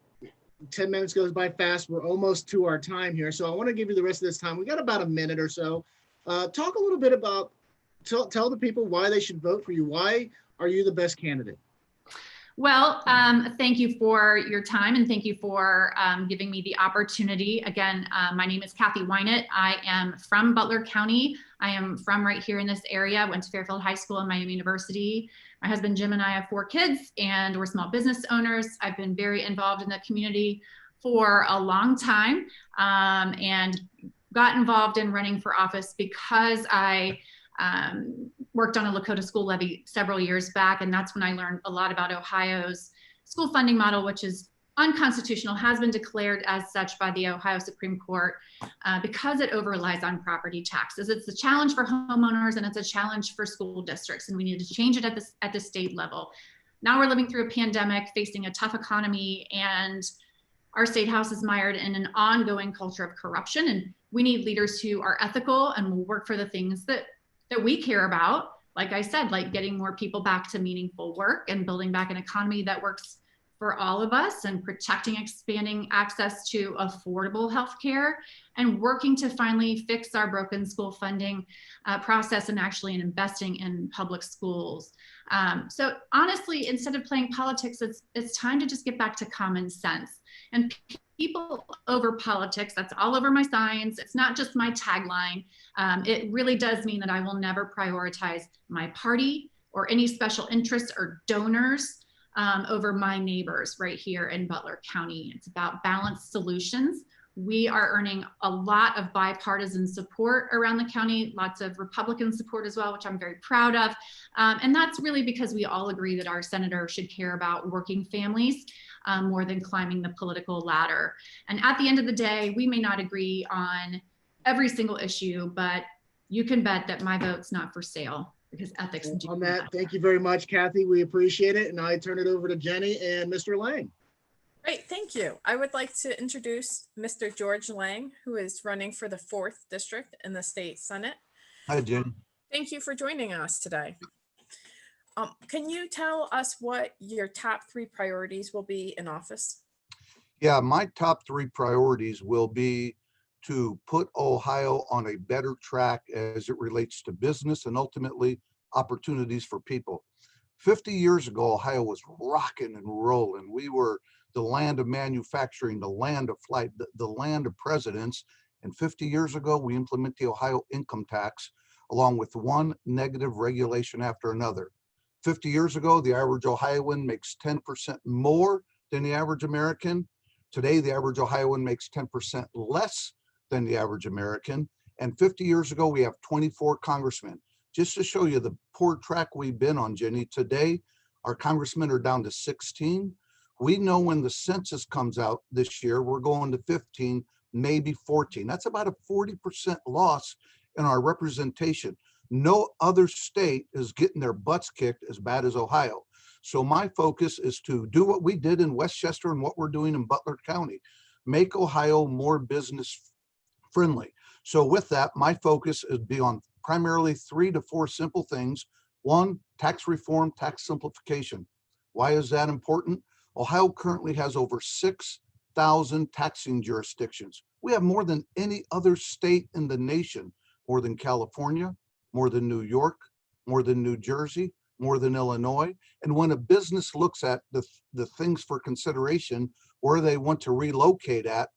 Speaker 1: 10 minutes goes by fast. We're almost to our time here. So I want to give you the rest of this time. We got about a minute or so. Talk a little bit about, tell the people why they should vote for you. Why are you the best candidate?
Speaker 7: Well, thank you for your time, and thank you for giving me the opportunity. Again, my name is Kathy Weinett. I am from Butler County. I am from right here in this area. Went to Fairfield High School and Miami University. My husband Jim and I have 4 kids, and we're small business owners. I've been very involved in the community for a long time, and got involved in running for office because I worked on a Lakota school levy several years back. And that's when I learned a lot about Ohio's school funding model, which is unconstitutional, has been declared as such by the Ohio Supreme Court because it over-relies on property taxes. It's a challenge for homeowners, and it's a challenge for school districts, and we need to change it at the state level. Now we're living through a pandemic, facing a tough economy, and our state house is mired in an ongoing culture of corruption, and we need leaders who are ethical and will work for the things that we care about. Like I said, like getting more people back to meaningful work and building back an economy that works for all of us, and protecting, expanding access to affordable healthcare, and working to finally fix our broken school funding process, and actually investing in public schools. So honestly, instead of playing politics, it's time to just get back to common sense. And people over politics, that's all over my signs. It's not just my tagline. It really does mean that I will never prioritize my party or any special interests or donors over my neighbors right here in Butler County. It's about balanced solutions. We are earning a lot of bipartisan support around the county, lots of Republican support as well, which I'm very proud of. And that's really because we all agree that our senator should care about working families more than climbing the political ladder. And at the end of the day, we may not agree on every single issue, but you can bet that my vote's not for sale because ethics do
Speaker 1: On that,
Speaker 7: matter.
Speaker 1: thank you very much, Kathy. We appreciate it. And I turn it over to Jenny and Mr. Lang.
Speaker 4: Great, thank you. I would like to introduce Mr. George Lang, who is running for the 4th District in the State Senate.
Speaker 8: Hi, Jen.
Speaker 4: Thank you for joining us today. Can you tell us what your top 3 priorities will be in office?
Speaker 8: Yeah, my top 3 priorities will be to put Ohio on a better track as it relates to business and ultimately opportunities for people. 50 years ago, Ohio was rocking and rolling. We were the land of manufacturing, the land of flight, the land of presidents. And 50 years ago, we implement the Ohio income tax along with one negative regulation after another. 50 years ago, the average Ohioan makes 10% more than the average American. Today, the average Ohioan makes 10% less than the average American. And 50 years ago, we have 24 congressmen. Just to show you the poor track we've been on, Jenny, today, our congressmen are down to 16. We know when the census comes out this year, we're going to 15, maybe 14. That's about a 40% loss in our representation. No other state is getting their butts kicked as bad as Ohio. So my focus is to do what we did in Westchester and what we're doing in Butler County, make Ohio more business friendly. So with that, my focus is be on primarily 3 to 4 simple things. 1, tax reform, tax simplification. Why is that important? Ohio currently has over 6,000 taxing jurisdictions. We have more than any other state in the nation, more than California, more than New York, more than New Jersey, more than Illinois. And when a business looks at the things for consideration, where they want to relocate at,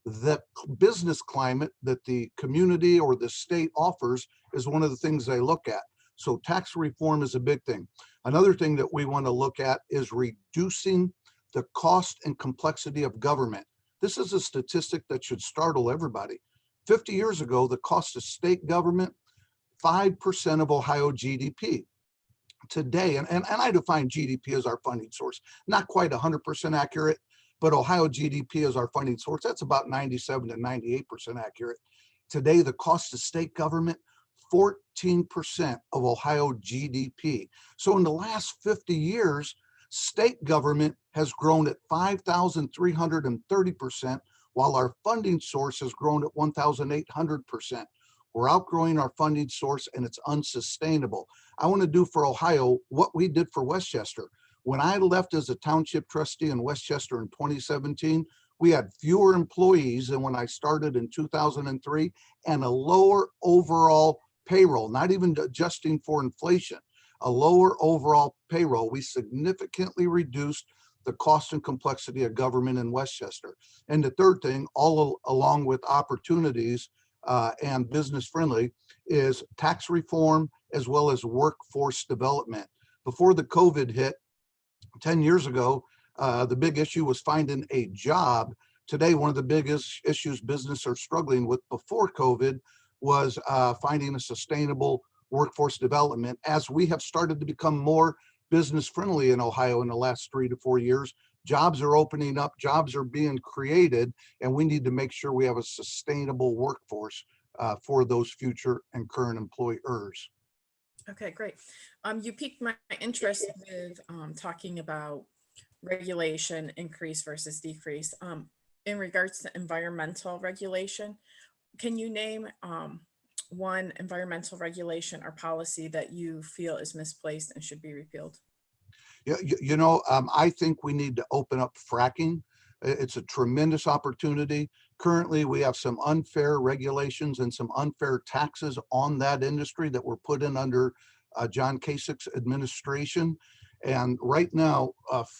Speaker 8: the business climate that the community or the state offers is one of the things they look at. So tax reform is a big thing. Another thing that we want to look at is reducing the cost and complexity of government. This is a statistic that should startle everybody. 50 years ago, the cost of state government, 5% of Ohio GDP. Today, and I define GDP as our funding source, not quite 100% accurate, but Ohio GDP is our funding source. That's about 97 to 98% accurate. Today, the cost of state government, 14% of Ohio GDP. So in the last 50 years, state government has grown at 5,330%, while our funding source has grown at 1,800%. We're outgrowing our funding source and it's unsustainable. I want to do for Ohio what we did for Westchester. When I left as a township trustee in Westchester in 2017, we had fewer employees than when I started in 2003 and a lower overall payroll, not even adjusting for inflation, a lower overall payroll. We significantly reduced the cost and complexity of government in Westchester. And the third thing, all along with opportunities and business friendly, is tax reform as well as workforce development. Before the COVID hit 10 years ago, the big issue was finding a job. Today, one of the biggest issues business are struggling with before COVID was finding a sustainable workforce development. As we have started to become more business friendly in Ohio in the last 3 to 4 years, jobs are opening up, jobs are being created, and we need to make sure we have a sustainable workforce for those future and current employers.
Speaker 4: Okay, great. You piqued my interest with talking about regulation increase versus decrease. In regards to environmental regulation, can you name one environmental regulation or policy that you feel is misplaced and should be repealed?
Speaker 8: Yeah, you know, I think we need to open up fracking. It's a tremendous opportunity. Currently, we have some unfair regulations and some unfair taxes on that industry that were put in under John Kasich's administration. And right now,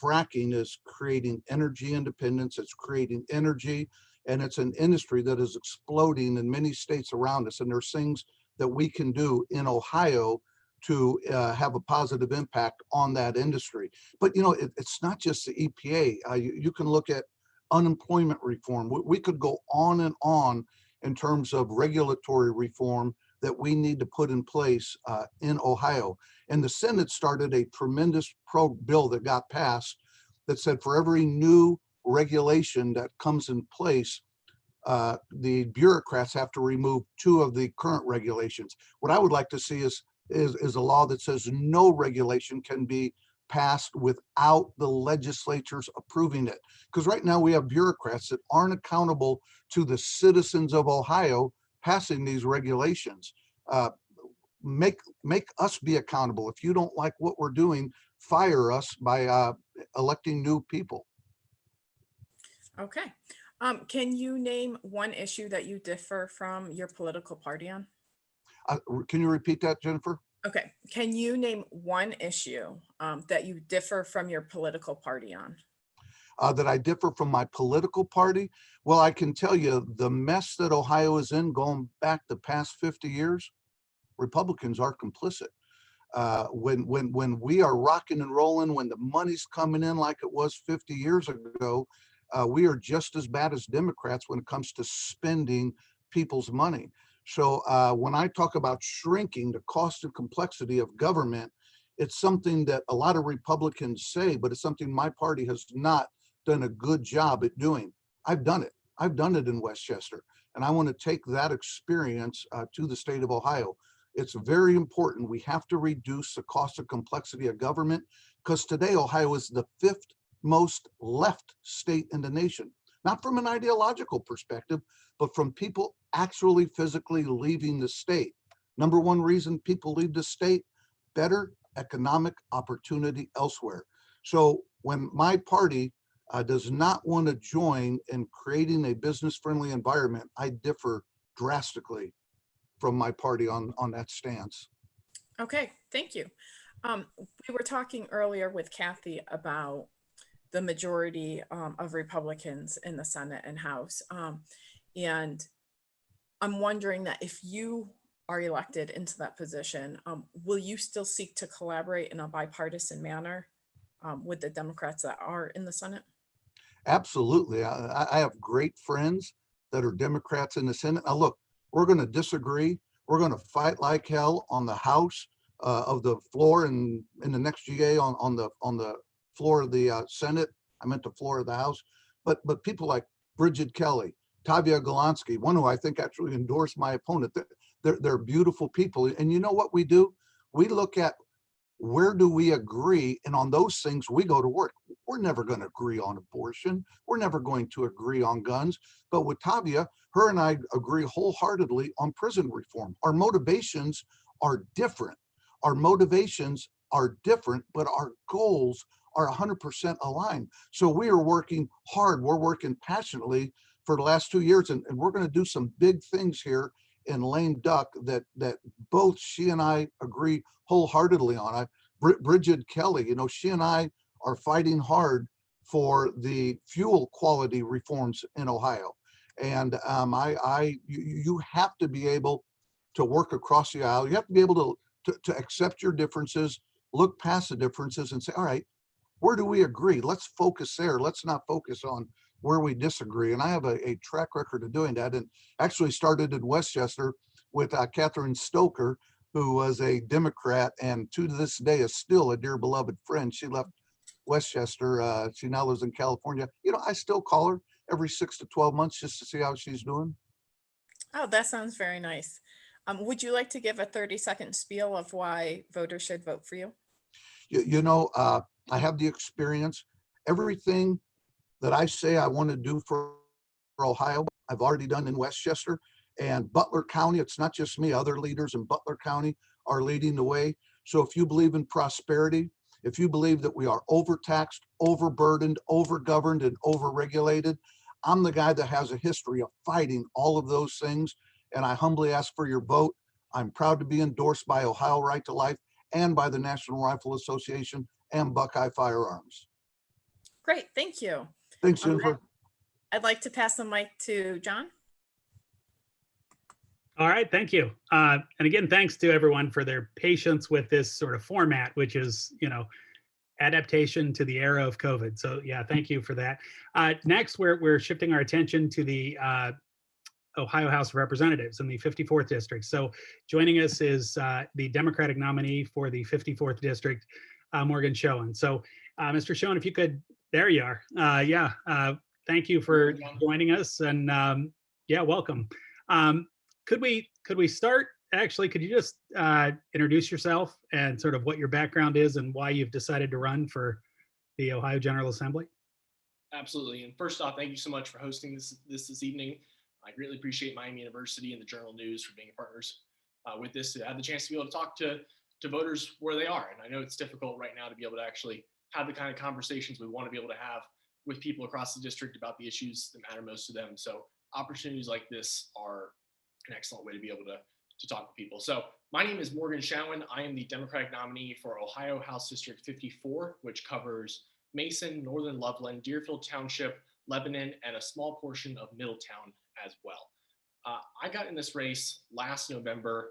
Speaker 8: fracking is creating energy independence. It's creating energy, and it's an industry that is exploding in many states around us. And there's things that we can do in Ohio to have a positive impact on that industry. But, you know, it's not just the EPA. You can look at unemployment reform. We could go on and on in terms of regulatory reform that we need to put in place in Ohio. And the Senate started a tremendous bill that got passed that said for every new regulation that comes in place, the bureaucrats have to remove 2 of the current regulations. What I would like to see is a law that says no regulation can be passed without the legislatures approving it. Because right now we have bureaucrats that aren't accountable to the citizens of Ohio passing these regulations. Make us be accountable. If you don't like what we're doing, fire us by electing new people.
Speaker 4: Okay. Can you name one issue that you differ from your political party on?
Speaker 8: Can you repeat that, Jennifer?
Speaker 4: Okay. Can you name one issue that you differ from your political party on?
Speaker 8: That I differ from my political party? Well, I can tell you the mess that Ohio is in going back the past 50 years, Republicans are complicit. When we are rocking and rolling, when the money's coming in like it was 50 years ago, we are just as bad as Democrats when it comes to spending people's money. So when I talk about shrinking the cost and complexity of government, it's something that a lot of Republicans say, but it's something my party has not done a good job at doing. I've done it. I've done it in Westchester, and I want to take that experience to the state of Ohio. It's very important. We have to reduce the cost and complexity of government, because today Ohio is the 5th most left state in the nation, not from an ideological perspective, but from people actually physically leaving the state. Number one reason people leave the state: better economic opportunity elsewhere. So when my party does not want to join in creating a business-friendly environment, I differ drastically from my party on that stance.
Speaker 4: Okay, thank you. We were talking earlier with Kathy about the majority of Republicans in the Senate and House. And I'm wondering that if you are elected into that position, will you still seek to collaborate in a bipartisan manner with the Democrats that are in the Senate?
Speaker 8: Absolutely. I have great friends that are Democrats in the Senate. Now, look, we're going to disagree. We're going to fight like hell on the House of the floor, and in the next GA on the floor of the Senate. I meant the floor of the House. But people like Bridget Kelly, Tavia Golansky, one who I think actually endorsed my opponent, they're beautiful people. And you know what we do? We look at where do we agree, and on those things we go to work. We're never going to agree on abortion. We're never going to agree on guns. But with Tavia, her and I agree wholeheartedly on prison reform. Our motivations are different. Our motivations are different, but our goals are 100% aligned. So we are working hard. We're working passionately for the last 2 years, and we're going to do some big things here in lame duck that both she and I agree wholeheartedly on. Bridget Kelly, you know, she and I are fighting hard for the fuel quality reforms in Ohio. And you have to be able to work across the aisle. You have to be able to accept your differences, look past the differences and say, all right, where do we agree? Let's focus there. Let's not focus on where we disagree. And I have a track record of doing that, and actually started in Westchester with Catherine Stoker, who was a Democrat and to this day is still a dear beloved friend. She left Westchester. She now lives in California. You know, I still call her every 6 to 12 months just to see how she's doing.
Speaker 4: Oh, that sounds very nice. Would you like to give a 30-second spiel of why voters should vote for you?
Speaker 8: You know, I have the experience. Everything that I say I want to do for Ohio, I've already done in Westchester and Butler County. It's not just me, other leaders in Butler County are leading the way. So if you believe in prosperity, if you believe that we are overtaxed, overburdened, overgoverned, and overregulated, I'm the guy that has a history of fighting all of those things. And I humbly ask for your vote. I'm proud to be endorsed by Ohio Right to Life and by the National Rifle Association and Buckeye Firearms.
Speaker 4: Great, thank you.
Speaker 8: Thanks, Jennifer.
Speaker 4: I'd like to pass the mic to John.
Speaker 2: All right, thank you. And again, thanks to everyone for their patience with this sort of format, which is, adaptation to the era of COVID. So yeah, thank you for that. Next, we're shifting our attention to the Ohio House of Representatives in the 54th District. So joining us is the Democratic nominee for the 54th District, Morgan Showen. So Mr. Showen, if you could, there you are. Thank you for joining us, and welcome. Could we start? Actually, could you just introduce yourself and sort of what your background is and why you've decided to run for the Ohio General Assembly?
Speaker 9: Absolutely. And first off, thank you so much for hosting this evening. I greatly appreciate Miami University and the Journal News for being partners with this, to have the chance to be able to talk to voters where they are. And I know it's difficult right now to be able to actually have the kind of conversations we want to be able to have with people across the district about the issues that matter most to them. So opportunities like this are an excellent way to be able to talk to people. So my name is Morgan Shanwen. I am the Democratic nominee for Ohio House District 54, which covers Mason, Northern Loveland, Deerfield Township, Lebanon, and a small portion of Middletown as well. I got in this race last November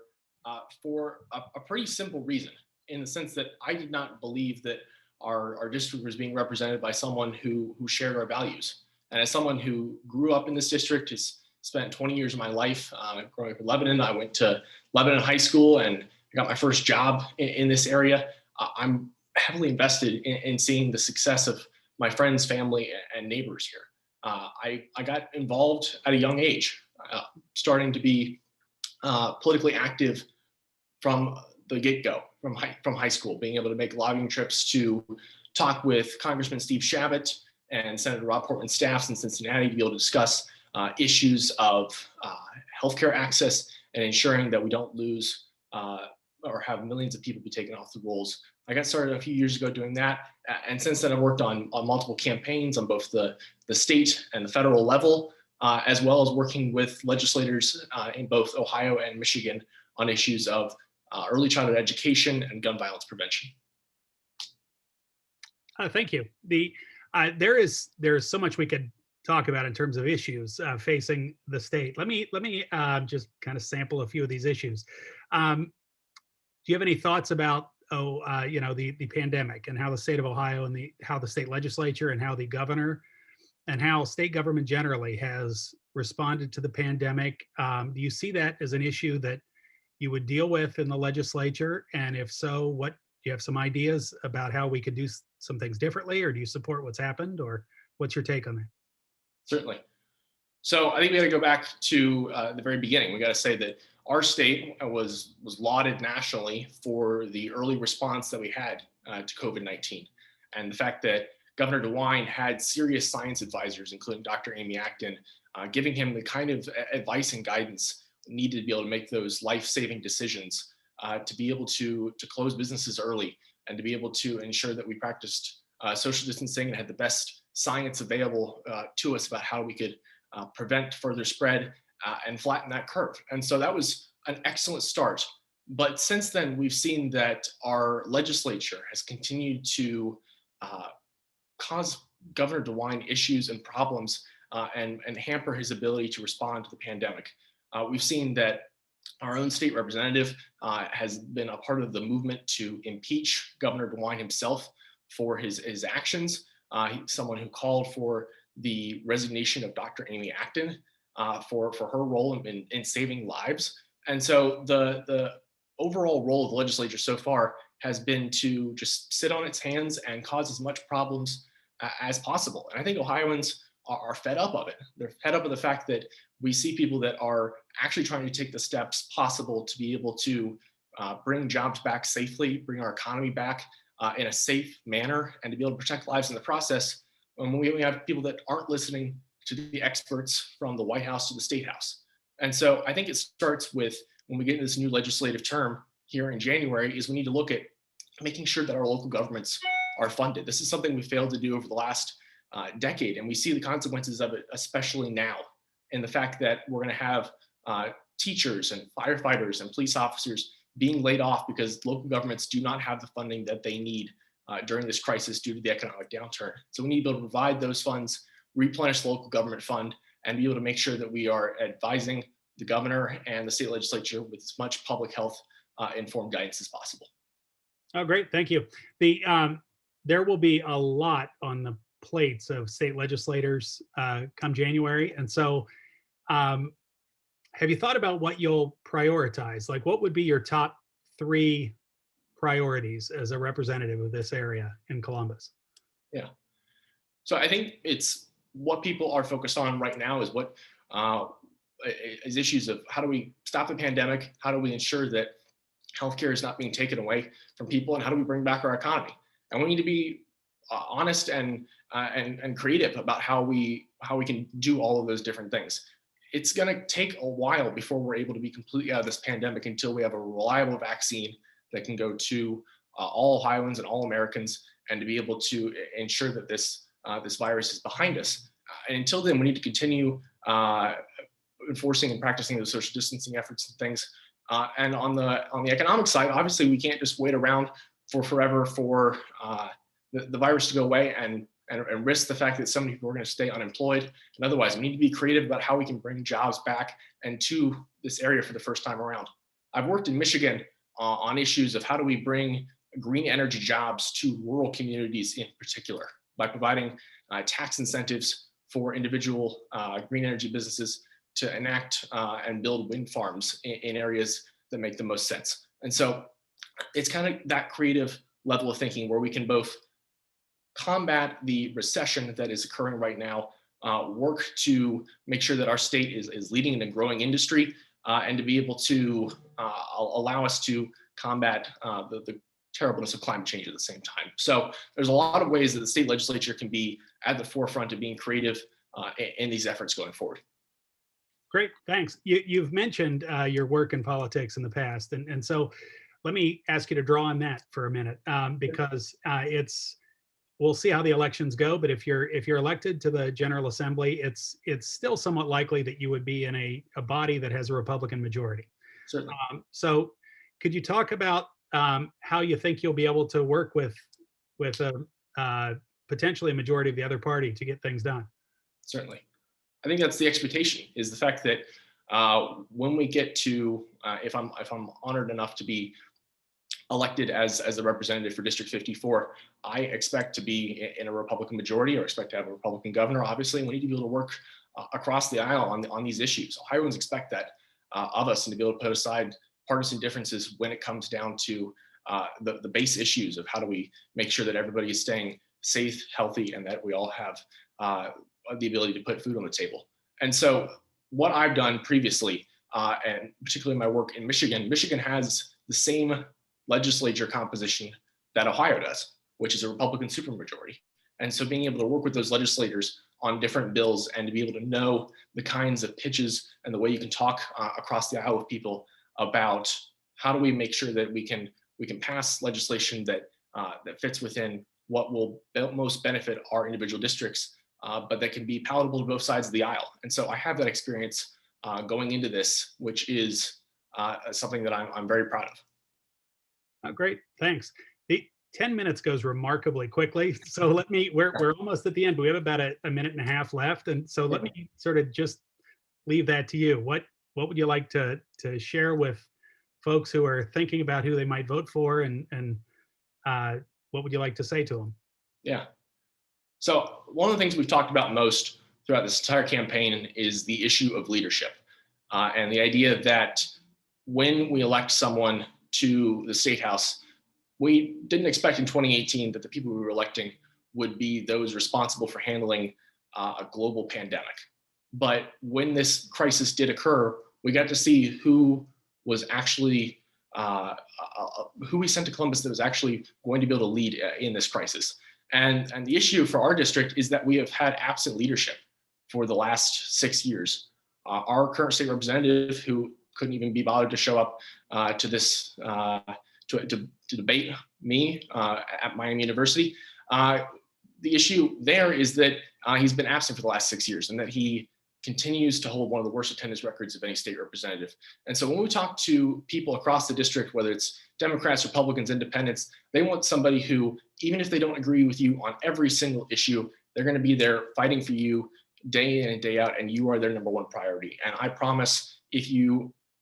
Speaker 9: for a pretty simple reason, in the sense that I did not believe that our district was being represented by someone who shared our values. And as someone who grew up in this district, has spent 20 years of my life growing up in Lebanon. I went to Lebanon High School and I got my first job in this area. I'm heavily invested in seeing the success of my friends, family, and neighbors here. I got involved at a young age, starting to be politically active from the get-go, from high school, being able to make lobbying trips to talk with Congressman Steve Chabot and Senator Rob Portman's staffs in Cincinnati to be able to discuss issues of healthcare access and ensuring that we don't lose or have millions of people be taken off the rolls. I got started a few years ago doing that. And since then, I've worked on multiple campaigns on both the state and the federal level, as well as working with legislators in both Ohio and Michigan on issues of early childhood education and gun violence prevention.
Speaker 2: Thank you. There is so much we could talk about in terms of issues facing the state. Let me just kind of sample a few of these issues. Do you have any thoughts about the pandemic and how the state of Ohio and how the state legislature and how the governor and how state government generally has responded to the pandemic? Do you see that as an issue that you would deal with in the legislature? And if so, do you have some ideas about how we could do some things differently, or do you support what's happened, or what's your take on that?
Speaker 9: Certainly. So I think we got to go back to the very beginning. We got to say that our state was lauded nationally for the early response that we had to COVID-19, and the fact that Governor DeWine had serious science advisors, including Dr. Amy Acton, giving him the kind of advice and guidance needed to be able to make those life-saving decisions, to be able to close businesses early, and to be able to ensure that we practiced social distancing and had the best science available to us about how we could prevent further spread and flatten that curve. And so that was an excellent start. But since then, we've seen that our legislature has continued to cause Governor DeWine issues and problems and hamper his ability to respond to the pandemic. We've seen that our own state representative has been a part of the movement to impeach Governor DeWine himself for his actions. He's someone who called for the resignation of Dr. Amy Acton for her role in saving lives. And so the overall role of the legislature so far has been to just sit on its hands and cause as much problems as possible. And I think Ohioans are fed up of it. They're fed up of the fact that we see people that are actually trying to take the steps possible to be able to bring jobs back safely, bring our economy back in a safe manner, and to be able to protect lives in the process. When we have people that aren't listening to the experts from the White House to the State House. And so I think it starts with, when we get into this new legislative term here in January, is we need to look at making sure that our local governments are funded. This is something we failed to do over the last decade, and we see the consequences of it, especially now, in the fact that we're going to have teachers and firefighters and police officers being laid off because local governments do not have the funding that they need during this crisis due to the economic downturn. So we need to be able to provide those funds, replenish the local government fund, and be able to make sure that we are advising the governor and the state legislature with as much public health informed guidance as possible.
Speaker 2: Oh, great. Thank you. There will be a lot on the plates of state legislators come January. And so have you thought about what you'll prioritize? Like, what would be your top 3 priorities as a representative of this area in Columbus?
Speaker 9: Yeah. So I think it's what people are focused on right now is what is issues of how do we stop the pandemic? How do we ensure that healthcare is not being taken away from people? And how do we bring back our economy? And we need to be honest and creative about how we can do all of those different things. It's going to take a while before we're able to be completely out of this pandemic until we have a reliable vaccine that can go to all Ohioans and all Americans, and to be able to ensure that this virus is behind us. And until then, we need to continue enforcing and practicing those social distancing efforts and things. And on the economic side, obviously, we can't just wait around for forever for the virus to go away and risk the fact that so many people are going to stay unemployed. And otherwise, we need to be creative about how we can bring jobs back and to this area for the first time around. I've worked in Michigan on issues of how do we bring green energy jobs to rural communities in particular by providing tax incentives for individual green energy businesses to enact and build wind farms in areas that make the most sense. And so it's kind of that creative level of thinking where we can both combat the recession that is occurring right now, work to make sure that our state is leading in a growing industry, and to be able to allow us to combat the terribleness of climate change at the same time. So there's a lot of ways that the state legislature can be at the forefront of being creative in these efforts going forward.
Speaker 2: Great, thanks. You've mentioned your work in politics in the past, and so let me ask you to draw on that for a minute, because we'll see how the elections go. But if you're elected to the General Assembly, it's still somewhat likely that you would be in a body that has a Republican majority.
Speaker 9: Certainly.
Speaker 2: So could you talk about how you think you'll be able to work with potentially a majority of the other party to get things done?
Speaker 9: Certainly. I think that's the expectation, is the fact that when we get to, if I'm honored enough to be elected as a representative for District 54, I expect to be in a Republican majority, or expect to have a Republican governor. Obviously, we need to be able to work across the aisle on these issues. Ohioans expect that of us, and to be able to put aside partisan differences when it comes down to the base issues of how do we make sure that everybody is staying safe, healthy, and that we all have the ability to put food on the table. And so what I've done previously, and particularly my work in Michigan has the same legislature composition that Ohio does, which is a Republican supermajority. And so being able to work with those legislators on different bills, and to be able to know the kinds of pitches and the way you can talk across the aisle with people about how do we make sure that we can pass legislation that fits within what will most benefit our individual districts, but that can be palatable to both sides of the aisle. And so I have that experience going into this, which is something that I'm very proud of.
Speaker 2: Oh, great, thanks. The 10 minutes goes remarkably quickly. So we're almost at the end, but we have about a minute and a half left. And so let me sort of just leave that to you. What would you like to share with folks who are thinking about who they might vote for, and what would you like to say to them?
Speaker 9: Yeah. So one of the things we've talked about most throughout this entire campaign is the issue of leadership, and the idea that when we elect someone to the State House, we didn't expect in 2018 that the people we were electing would be those responsible for handling a global pandemic. But when this crisis did occur, we got to see who was actually, who we sent to Columbus that was actually going to be able to lead in this crisis. And the issue for our district is that we have had absent leadership for the last 6 years. Our current state representative, who couldn't even be bothered to show up to this, to debate me at Miami University, the issue there is that he's been absent for the last 6 years, and that he continues to hold one of the worst attendance records of any state representative. And so when we talk to people across the district, whether it's Democrats, Republicans, Independents, they want somebody who, even if they don't agree with you on every single issue, they're going to be there fighting for you day in and day out, and you are their number one priority. And I promise, if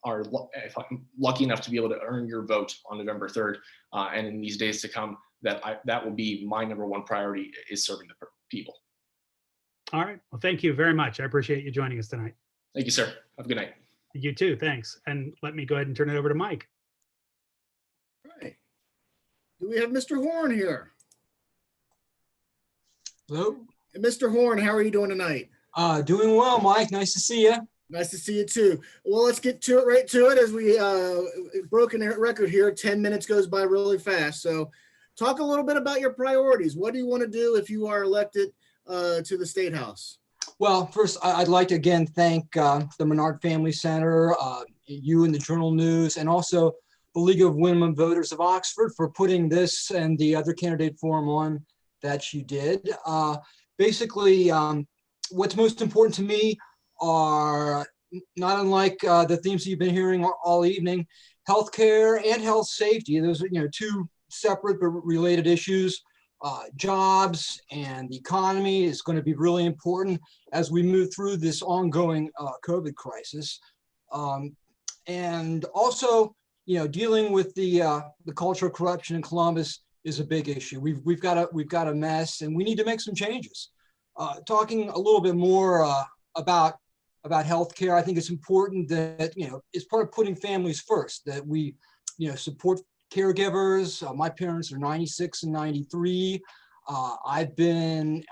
Speaker 9: I'm lucky enough to be able to earn your vote on November 3rd, and in these days to come, that will be my number one priority, is serving the people.
Speaker 2: All right. Well, thank you very much. I appreciate you joining us tonight.
Speaker 9: Thank you, sir. Have a good night.
Speaker 2: You too. Thanks. And let me go ahead and turn it over to Mike.
Speaker 1: All right. Do we have Mr. Horn here?
Speaker 10: Hello.
Speaker 1: Mr. Horn, how are you doing tonight?
Speaker 10: Doing well, Mike. Nice to see you.
Speaker 1: Nice to see you too. Well, let's get right to it. As we broken record here, 10 minutes goes by really fast. So talk a little bit about your priorities. What do you want to do if you are elected to the State House?
Speaker 10: Well, first, I'd like to again thank the Menard Family Center, you and the Journal News, and also the League of Women Voters of Oxford for putting this and the other candidate forum on that you did. Basically, what's most important to me are, not unlike the themes that you've been hearing all evening, healthcare and health safety. Those are, two separate but related issues. Jobs and the economy is going to be really important as we move through this ongoing COVID crisis. And also, dealing with the culture of corruption in Columbus is a big issue. We've got a mess, and we need to make some changes. Talking a little bit more about healthcare, I think it's important that it's part of putting families first, that we support caregivers. My parents are 96 and 93. I've been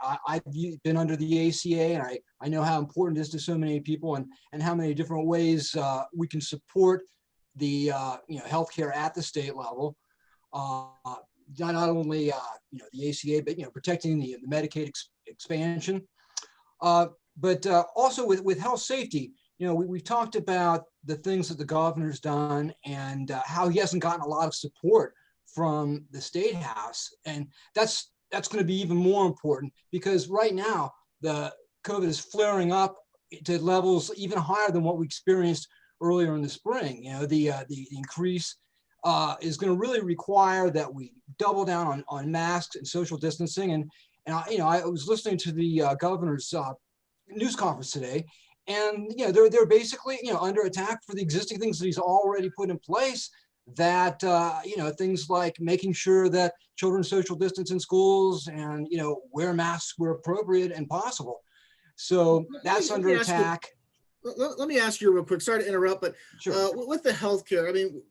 Speaker 10: under the ACA, and I know how important it is to so many people, and how many different ways we can support the healthcare at the state level. Not only the ACA, but protecting the Medicaid expansion, but also with health safety. We've talked about the things that the governor's done and how he hasn't gotten a lot of support from the State House, and that's going to be even more important because right now the COVID is flaring up to levels even higher than what we experienced earlier in the spring. The increase is going to really require that we double down on masks and social distancing. And I was listening to the governor's news conference today, and they're basically under attack for the existing things that he's already put in place. That things like making sure that children social distance in schools and wear masks where appropriate and possible. So that's under attack.
Speaker 1: Let me ask you real quick. Sorry to interrupt, but
Speaker 10: sure.
Speaker 1: With the healthcare, I mean,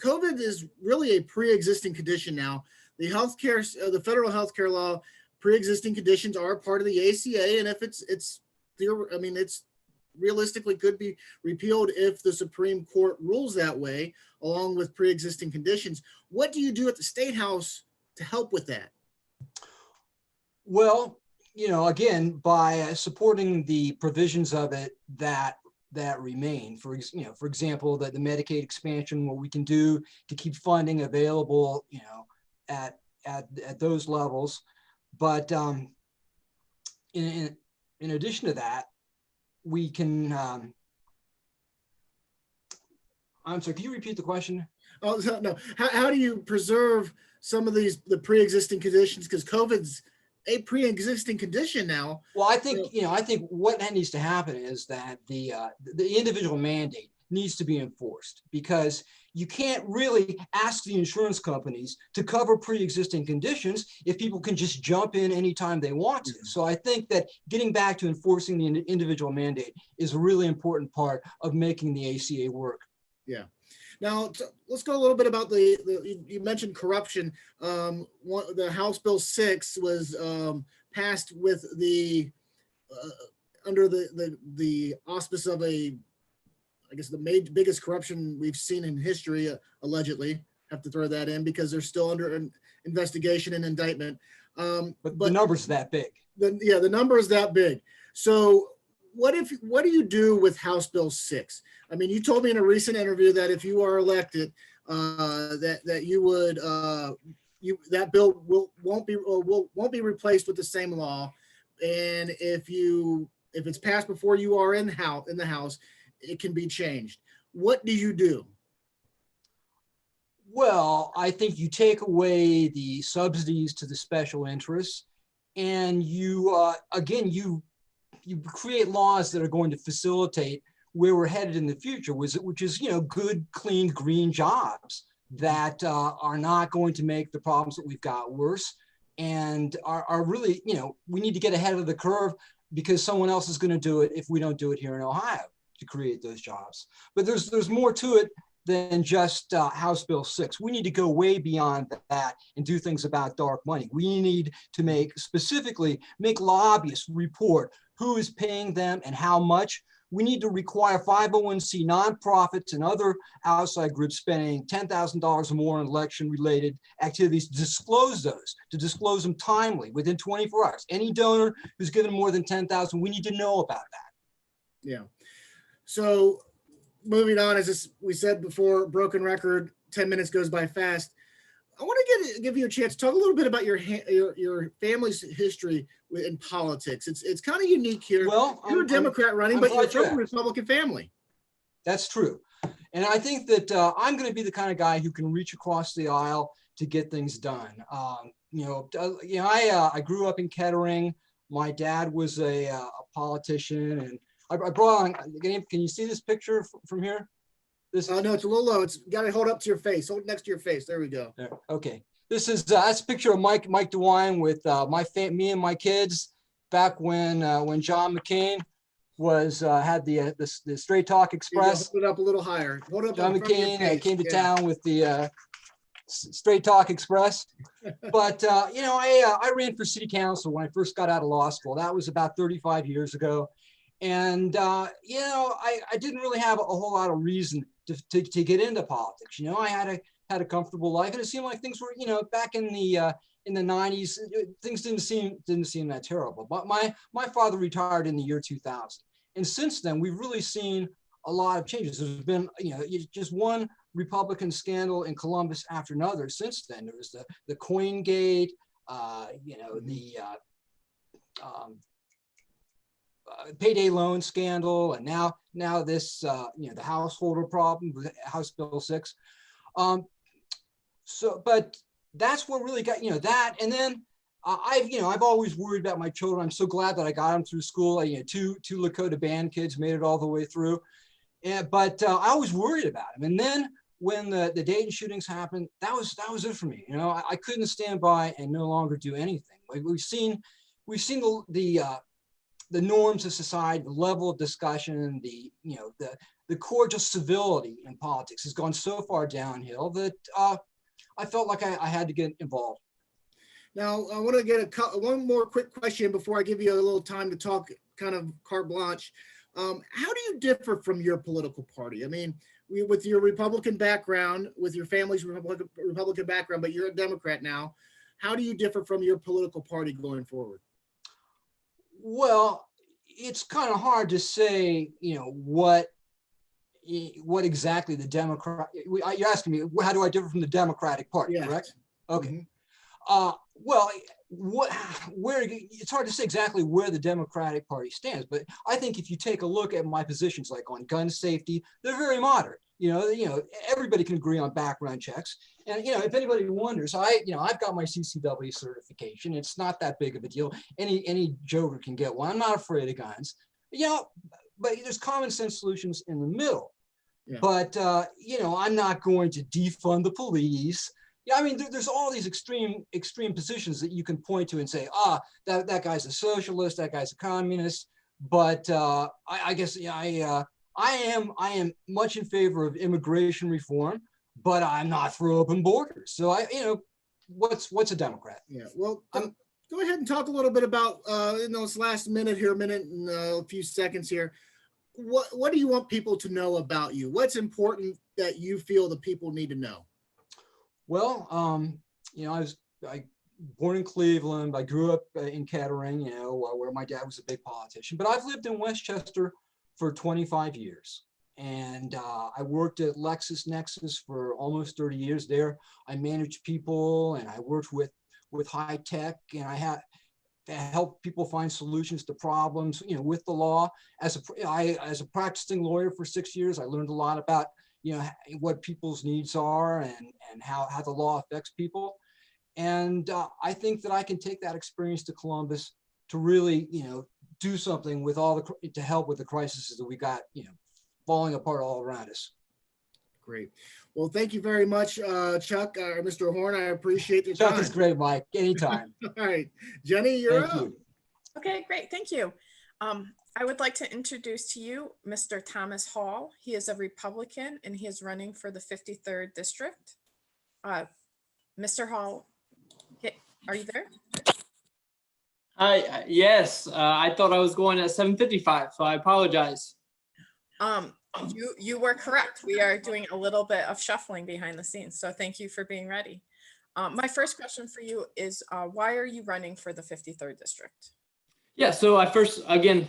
Speaker 1: COVID is really a pre-existing condition now. The healthcare, the federal healthcare law, pre-existing conditions are part of the ACA, and if it's realistically could be repealed if the Supreme Court rules that way, along with pre-existing conditions. What do you do at the State House to help with that?
Speaker 10: Well, again, by supporting the provisions of it that remain. For example, that the Medicaid expansion, what we can do to keep funding available, at those levels. But in addition to that, we can. I'm sorry. Can you repeat the question?
Speaker 1: Oh no. How do you preserve some of the pre-existing conditions? Because COVID's a pre-existing condition now.
Speaker 10: Well, I think what needs to happen is that the individual mandate needs to be enforced, because you can't really ask the insurance companies to cover pre-existing conditions if people can just jump in anytime they want to. So I think that getting back to enforcing the individual mandate is a really important part of making the ACA work.
Speaker 1: Yeah. Now, let's go a little bit about you mentioned corruption. The House Bill 6 was passed with under the auspice of the biggest corruption we've seen in history, allegedly. Have to throw that in because they're still under an investigation and indictment.
Speaker 10: But the number's that big.
Speaker 1: The number is that big. So what do you do with House Bill 6? I mean, you told me in a recent interview that if you are elected, that you would that bill won't be replaced with the same law, and if it's passed before you are in the House, it can be changed. What do you do?
Speaker 10: Well, I think you take away the subsidies to the special interests, and you you create laws that are going to facilitate where we're headed in the future, which is, you know, good, clean, green jobs that are not going to make the problems that we've got worse, and are really, you know, we need to get ahead of the curve because someone else is going to do it if we don't do it here in Ohio to create those jobs. But there's more to it than just House Bill 6. We need to go way beyond that and do things about dark money. We need to specifically make lobbyists report who is paying them and how much. We need to require 501c nonprofits and other outside groups spending $10,000 or more on election-related activities to disclose those, them timely within 24 hours. Any donor who's given more than $10,000, we need to know about that.
Speaker 1: Yeah. So moving on, as we said before, broken record, 10 minutes goes by fast. I want to give you a chance to talk a little bit about your family's history in politics. It's kind of unique here.
Speaker 10: Well,
Speaker 1: you're a Democrat running, but you're from a Republican family.
Speaker 10: That's true. And I think that I'm going to be the kind of guy who can reach across the aisle to get things done. I grew up in Kettering. My dad was a politician, and I brought on, can you see this picture from here?
Speaker 1: No, it's a little low. It's got to hold up to your face. Hold it next to your face. There we go.
Speaker 10: There. Okay. This is that's a picture of Mike DeWine with me and my kids back when John McCain was had the Straight Talk Express.
Speaker 1: Hold it up a little higher. Hold it up.
Speaker 10: John McCain came to town with the Straight Talk Express. But I ran for city council when I first got out of law school. That was about 35 years ago. And, I didn't really have a whole lot of reason to get into politics. I had a comfortable life, and it seemed like things were, back in the 90s, things didn't seem that terrible. But my father retired in the year 2000. And since then, we've really seen a lot of changes. There's been, just one Republican scandal in Columbus after another. Since then, there was the CoinGate, payday loan scandal, and now this the householder problem with House Bill 6. But that's what really got that. And then I've always worried about my children. I'm so glad that I got them through school. Two Lakota band kids made it all the way through, but I always worried about them. And then when the Dayton shootings happened, that was it for me. I couldn't stand by and no longer do anything. Like we've seen the norms of society, the level of discussion, the cordial civility in politics has gone so far downhill that I felt like I had to get involved.
Speaker 1: Now, I want to get one more quick question before I give you a little time to talk, kind of carte blanche. How do you differ from your political party? I mean, with your Republican background, with your family's Republican background, but you're a Democrat now. How do you differ from your political party going forward?
Speaker 10: Well, it's kind of hard to say, what exactly the Democrat. You're asking me, how do I differ from the Democratic Party, yes. Correct? Okay. Mm-hmm. Well, where it's hard to say exactly where the Democratic Party stands, but I think if you take a look at my positions, like on gun safety, they're very moderate. Everybody can agree on background checks. And, if anybody wonders, I've got my CCW certification. It's not that big of a deal. Any joker can get one. I'm not afraid of guns. But there's common sense solutions in the middle. Yeah. But, I'm not going to defund the police. Yeah, I mean, there's all these extreme positions that you can point to and say, that guy's a socialist, that guy's a communist. But I guess I am much in favor of immigration reform, but I'm not for open borders. So what's a Democrat?
Speaker 1: Yeah. Well, go ahead and talk a little bit about in this last minute and a few seconds here. What do you want people to know about you? What's important that you feel the people need to know?
Speaker 10: Well, I was born in Cleveland. I grew up in Kettering, where my dad was a big politician. But I've lived in Westchester for 25 years. And I worked at LexisNexis for almost 30 years there. I managed people, and I worked with high tech, and I had to help people find solutions to problems, with the law. As a practicing lawyer for 6 years, I learned a lot about, what people's needs are and how the law affects people. And I think that I can take that experience to Columbus to really, do something with to help with the crises that we got, falling apart all around us.
Speaker 1: Great. Well, thank you very much, Chuck, Mr. Horn. I appreciate your time.
Speaker 10: Chuck is great, Mike. Anytime.
Speaker 1: All right, Jenny, you're
Speaker 10: Thank
Speaker 1: up.
Speaker 10: you.
Speaker 4: Okay, great. Thank you. I would like to introduce to you Mr. Thomas Hall. He is a Republican and he is running for the 53rd District. Mr. Hall, are you there?
Speaker 11: Hi, yes, I thought I was going at 7:55, so I apologize.
Speaker 4: You were correct. We are doing a little bit of shuffling behind the scenes, so thank you for being ready. My first question for you is, why are you running for the 53rd District?
Speaker 11: Yeah, so I first, again,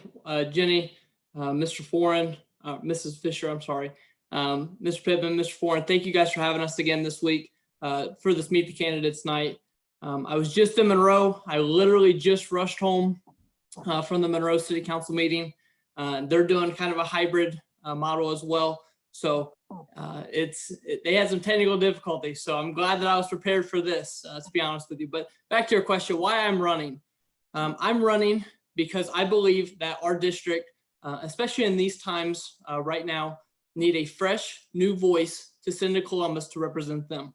Speaker 11: Jenny, Mr. Foreign, Mrs. Fisher, I'm sorry, Mr. Pittman, Mr. Foreign, thank you guys for having us again this week for this Meet the Candidates night. I was just in Monroe. I literally just rushed home from the Monroe City Council meeting. They're doing kind of a hybrid model as well. So they had some technical difficulties. So I'm glad that I was prepared for this, to be honest with you. But back to your question, why I'm running. I'm running because I believe that our district, especially in these times right now, need a fresh new voice to send to Columbus to represent them.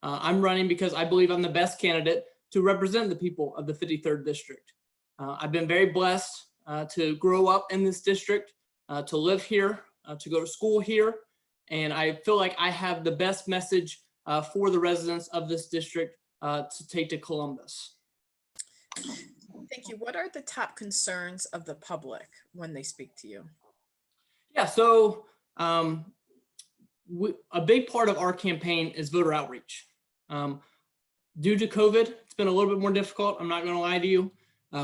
Speaker 11: I'm running because I believe I'm the best candidate to represent the people of the 53rd District. I've been very blessed to grow up in this district, to live here, to go to school here, and I feel like I have the best message for the residents of this district to take to Columbus.
Speaker 4: Thank you. What are the top concerns of the public when they speak to you?
Speaker 11: Yeah, so a big part of our campaign is voter outreach. Due to COVID, it's been a little bit more difficult. I'm not going to lie to you.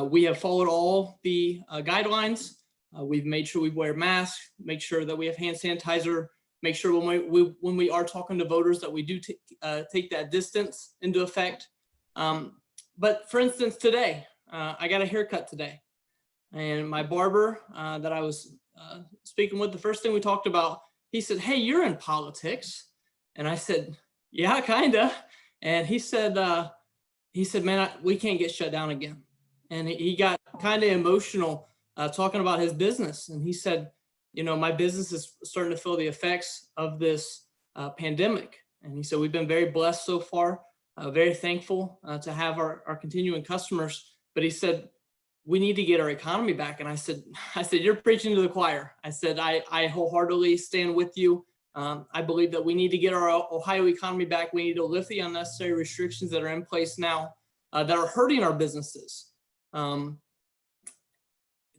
Speaker 11: We have followed all the guidelines. We've made sure we wear masks, make sure that we have hand sanitizer, make sure when we are talking to voters that we do take that distance into effect. But for instance, today, I got a haircut today, and my barber that I was speaking with, the first thing we talked about, he said, "Hey, you're in politics." And I said, "Yeah, kinda." And he said, "Man, we can't get shut down again." And he got kind of emotional talking about his business. And he said, "My business is starting to feel the effects of this pandemic." And he said, "We've been very blessed so far, very thankful to have our continuing customers." But he said, "We need to get our economy back." And I said, "You're preaching to the choir." I said, I wholeheartedly stand with you. I believe that we need to get our Ohio economy back. We need to lift the unnecessary restrictions that are in place now that are hurting our businesses.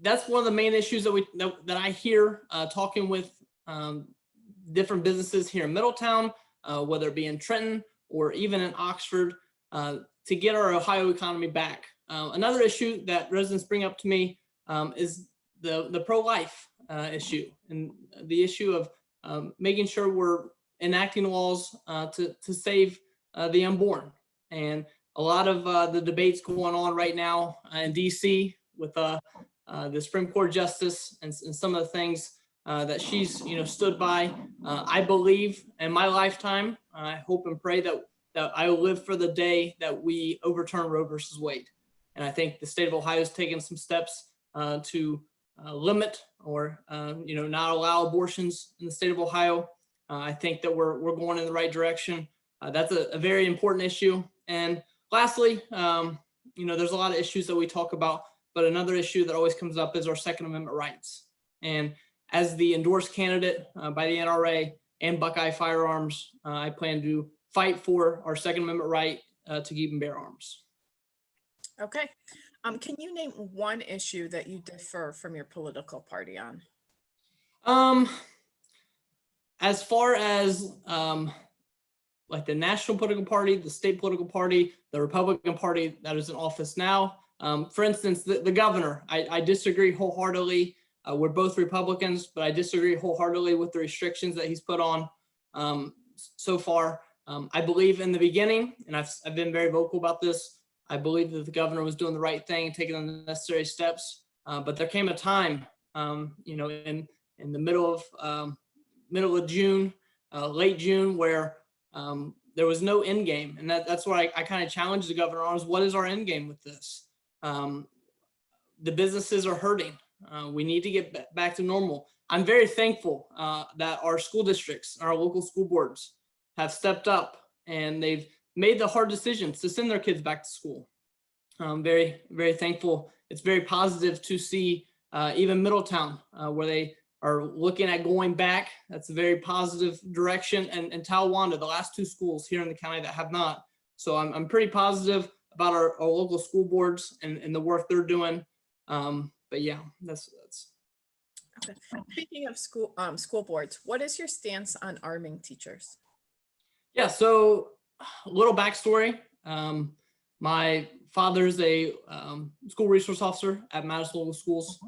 Speaker 11: That's one of the main issues that I hear talking with different businesses here in Middletown, whether it be in Trenton or even in Oxford, to get our Ohio economy back. Another issue that residents bring up to me is the pro-life issue, and the issue of making sure we're enacting laws to save the unborn. And a lot of the debates going on right now in DC with the Supreme Court justice and some of the things that she's stood by. I believe in my lifetime, I hope and pray that I will live for the day that we overturn Roe versus Wade. And I think the state of Ohio has taken some steps to limit or not allow abortions in the state of Ohio. I think that we're going in the right direction. That's a very important issue. And lastly, there's a lot of issues that we talk about, but another issue that always comes up is our Second Amendment rights. And as the endorsed candidate by the NRA and Buckeye Firearms, I plan to fight for our Second Amendment right to keep and bear arms.
Speaker 4: Okay. Can you name one issue that you differ from your political party on?
Speaker 11: As far as like the national political party, the state political party, the Republican Party that is in office now, for instance, the governor, I disagree wholeheartedly. We're both Republicans, but I disagree wholeheartedly with the restrictions that he's put on so far. I believe in the beginning, and I've been very vocal about this, I believe that the governor was doing the right thing, taking the necessary steps. But there came a time, in the middle of June, late June, where there was no end game, and that's where I kind of challenged the governor on: is what is our end game with this? the businesses are hurting. We need to get back to normal. I'm very thankful that our school districts, our local school boards have stepped up and they've made the hard decisions to send their kids back to school. I'm very, very thankful. It's very positive to see even Middletown, where they are looking at going back. That's a very positive direction. And Talawanda, the last two schools here in the county that have not. So I'm pretty positive about our local school boards and the work they're doing. But yeah, that's.
Speaker 4: Okay. Speaking of school boards, what is your stance on arming teachers?
Speaker 11: Yeah, so a little backstory. My father's a school resource officer at Madison Local Schools.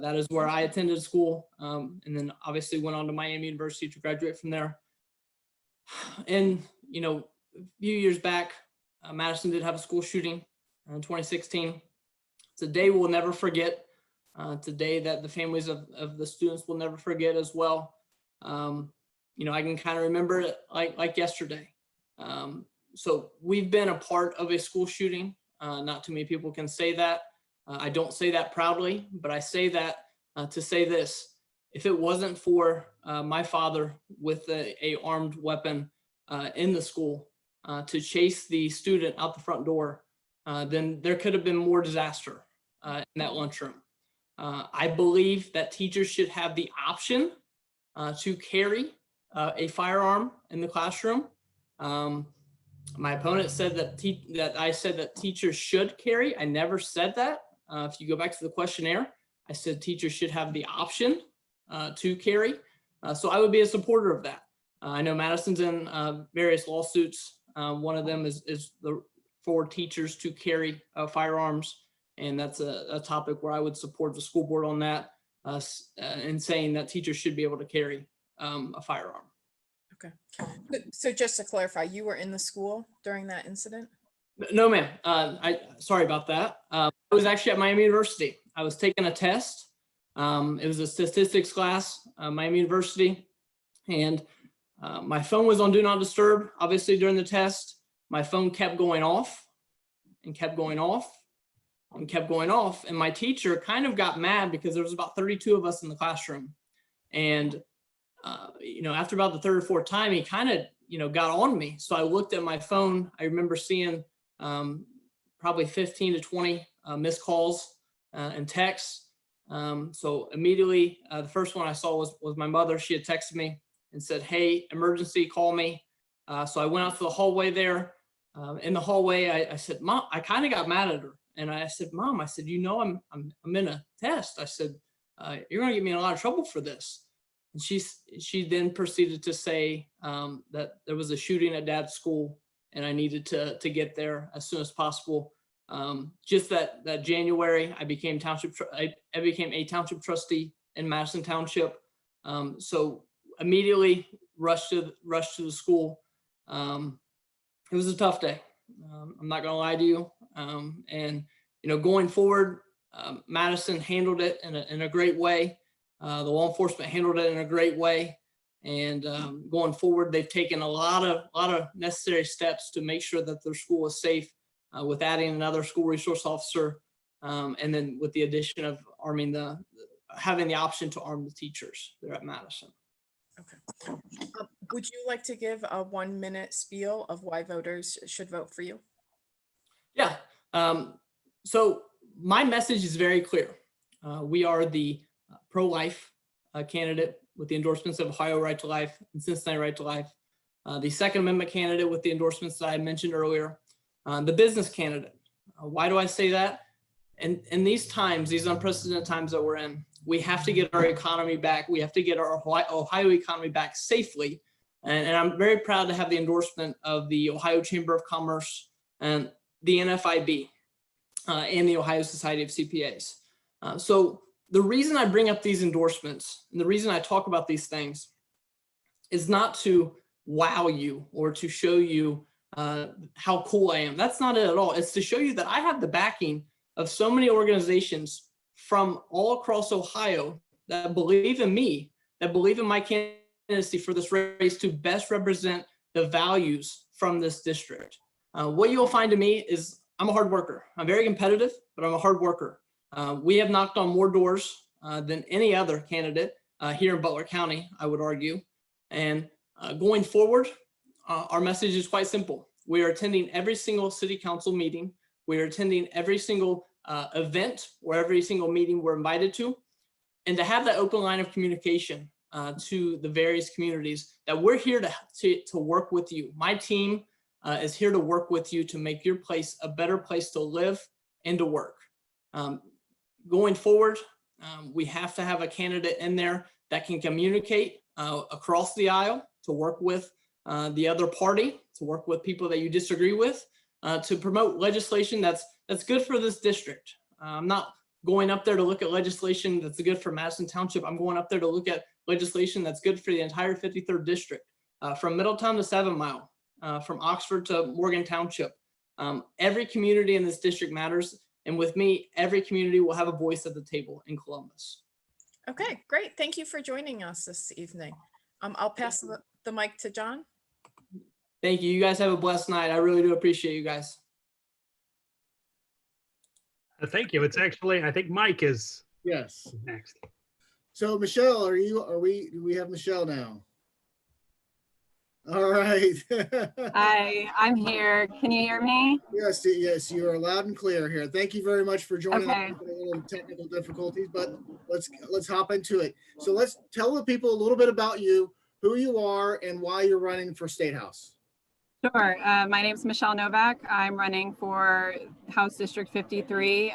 Speaker 11: That is where I attended school, and then obviously went on to Miami University to graduate from there. And, you know, a few years back, Madison did have a school shooting in 2016. It's a day we'll never forget. It's a day that the families of the students will never forget as well. You know, I can kind of remember it like yesterday. So we've been a part of a school shooting. Not too many people can say that. I don't say that proudly, but I say that to say this. If it wasn't for my father with a armed weapon in the school to chase the student out the front door, then there could have been more disaster in that lunchroom. I believe that teachers should have the option to carry a firearm in the classroom. My opponent said that I said that teachers should carry. I never said that. If you go back to the questionnaire, I said teachers should have the option to carry. So I would be a supporter of that. I know Madison's in various lawsuits. One of them is for teachers to carry firearms. And that's a topic where I would support the school board on that in saying that teachers should be able to carry a firearm.
Speaker 4: Okay. So just to clarify, you were in the school during that incident?
Speaker 11: No, ma'am. Sorry about that. I was actually at Miami University. I was taking a test. It was a statistics class, Miami University. And my phone was on Do Not Disturb, obviously, during the test. My phone kept going off and kept going off and kept going off. And my teacher kind of got mad because there was about 32 of us in the classroom. And, you know, after about the third or fourth time, he kind of, you know, got on me. So I looked at my phone. I remember seeing probably 15 to 20 missed calls and texts. So immediately, the first one I saw was my mother. She had texted me and said, "Hey, emergency, call me." So I went out to the hallway there. In the hallway, I said, "Mom," I kind of got mad at her. And I said, "Mom," I said, "you know, I'm in a test." I said, "You're going to get me in a lot of trouble for this." And she then proceeded to say that there was a shooting at Dad's school and I needed to get there as soon as possible. Just that January, I became a township trustee in Madison Township. So immediately rushed to the school. It was a tough day. I'm not gonna lie to you. And you know, going forward, Madison handled it in a great way. The law enforcement handled it in a great way. And going forward, they've taken a lot of necessary steps to make sure that their school is safe, with adding another school resource officer, and then with the addition of having the option to arm the teachers there at Madison.
Speaker 4: Okay. Would you like to give a 1-minute spiel of why voters should vote for you?
Speaker 11: Yeah. So my message is very clear. We are the pro-life candidate with the endorsements of Ohio Right to Life and Cincinnati Right to Life. The Second Amendment candidate with the endorsements that I mentioned earlier. The business candidate. Why do I say that? And in these times, these unprecedented times that we're in, we have to get our economy back. We have to get our Ohio economy back safely. And I'm very proud to have the endorsement of the Ohio Chamber of Commerce and the NFIB and the Ohio Society of CPAs. So the reason I bring up these endorsements and the reason I talk about these things is not to wow you or to show you how cool I am. That's not it at all. It's to show you that I have the backing of so many organizations from all across Ohio that believe in me, that believe in my candidacy for this race to best represent the values from this district. What you'll find in me is I'm a hard worker. I'm very competitive, but I'm a hard worker. We have knocked on more doors than any other candidate here in Butler County, I would argue. And going forward, our message is quite simple. We are attending every single city council meeting. We are attending every single event or every single meeting we're invited to. And to have that open line of communication to the various communities that we're here to work with you. My team is here to work with you to make your place a better place to live and to work. Going forward, we have to have a candidate in there that can communicate across the aisle, to work with the other party, to work with people that you disagree with, to promote legislation that's good for this district. I'm not going up there to look at legislation that's good for Madison Township. I'm going up there to look at legislation that's good for the entire 53rd district, from Middletown to 7 Mile, from Oxford to Morgan Township. Every community in this district matters. And with me, every community will have a voice at the table in Columbus.
Speaker 4: Okay, great. Thank you for joining us this evening. I'll pass the mic to John.
Speaker 11: Thank you. You guys have a blessed night. I really do appreciate you guys.
Speaker 2: Thank you. It's actually, I think Mike is
Speaker 1: Yes.
Speaker 2: next.
Speaker 1: So Michelle, do we have Michelle now? All right.
Speaker 12: Hi, I'm here. Can you hear me?
Speaker 1: Yes, yes, you are loud and clear here. Thank you very much for joining
Speaker 12: Okay.
Speaker 1: us. A little technical difficulties, but let's hop into it. So let's tell the people a little bit about you, who you are, and why you're running for State House.
Speaker 12: Sure. My name is Michelle Novak. I'm running for House District 53,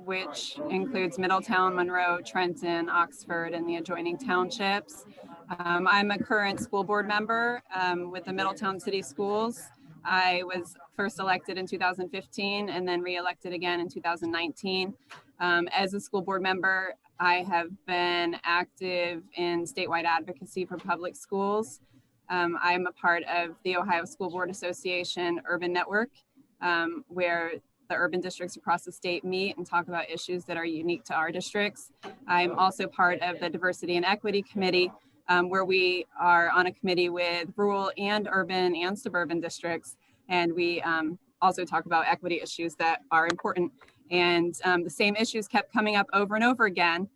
Speaker 12: which includes Middletown, Monroe, Trenton, Oxford, and the adjoining townships. I'm a current school board member with the Middletown City Schools. I was first elected in 2015 and then re-elected again in 2019. As a school board member, I have been active in statewide advocacy for public schools. I'm a part of the Ohio School Board Association Urban Network, where the urban districts across the state meet and talk about issues that are unique to our districts. I'm also part of the Diversity and Equity Committee, where we are on a committee with rural and urban and suburban districts. And we also talk about equity issues that are important. And the same issues kept coming up over and over again.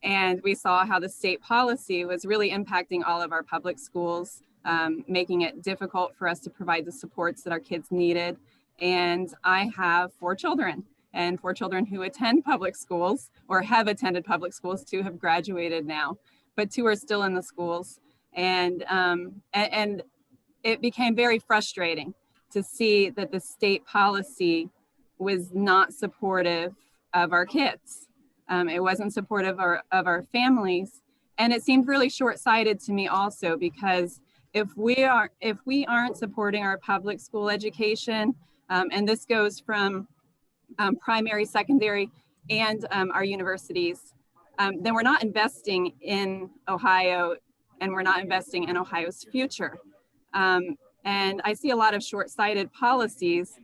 Speaker 12: And we saw how the state policy was really impacting all of our public schools, making it difficult for us to provide the supports that our kids needed. And I have 4 children, and 4 children who attend public schools or have attended public schools. 2 have graduated now, but 2 are still in the schools. And it became very frustrating to see that the state policy was not supportive of our kids. It wasn't supportive of our families. And it seemed really short-sighted to me also, because if we aren't supporting our public school education, and this goes from primary, secondary, and our universities, then we're not investing in Ohio, and we're not investing in Ohio's future. And I see a lot of short-sighted policies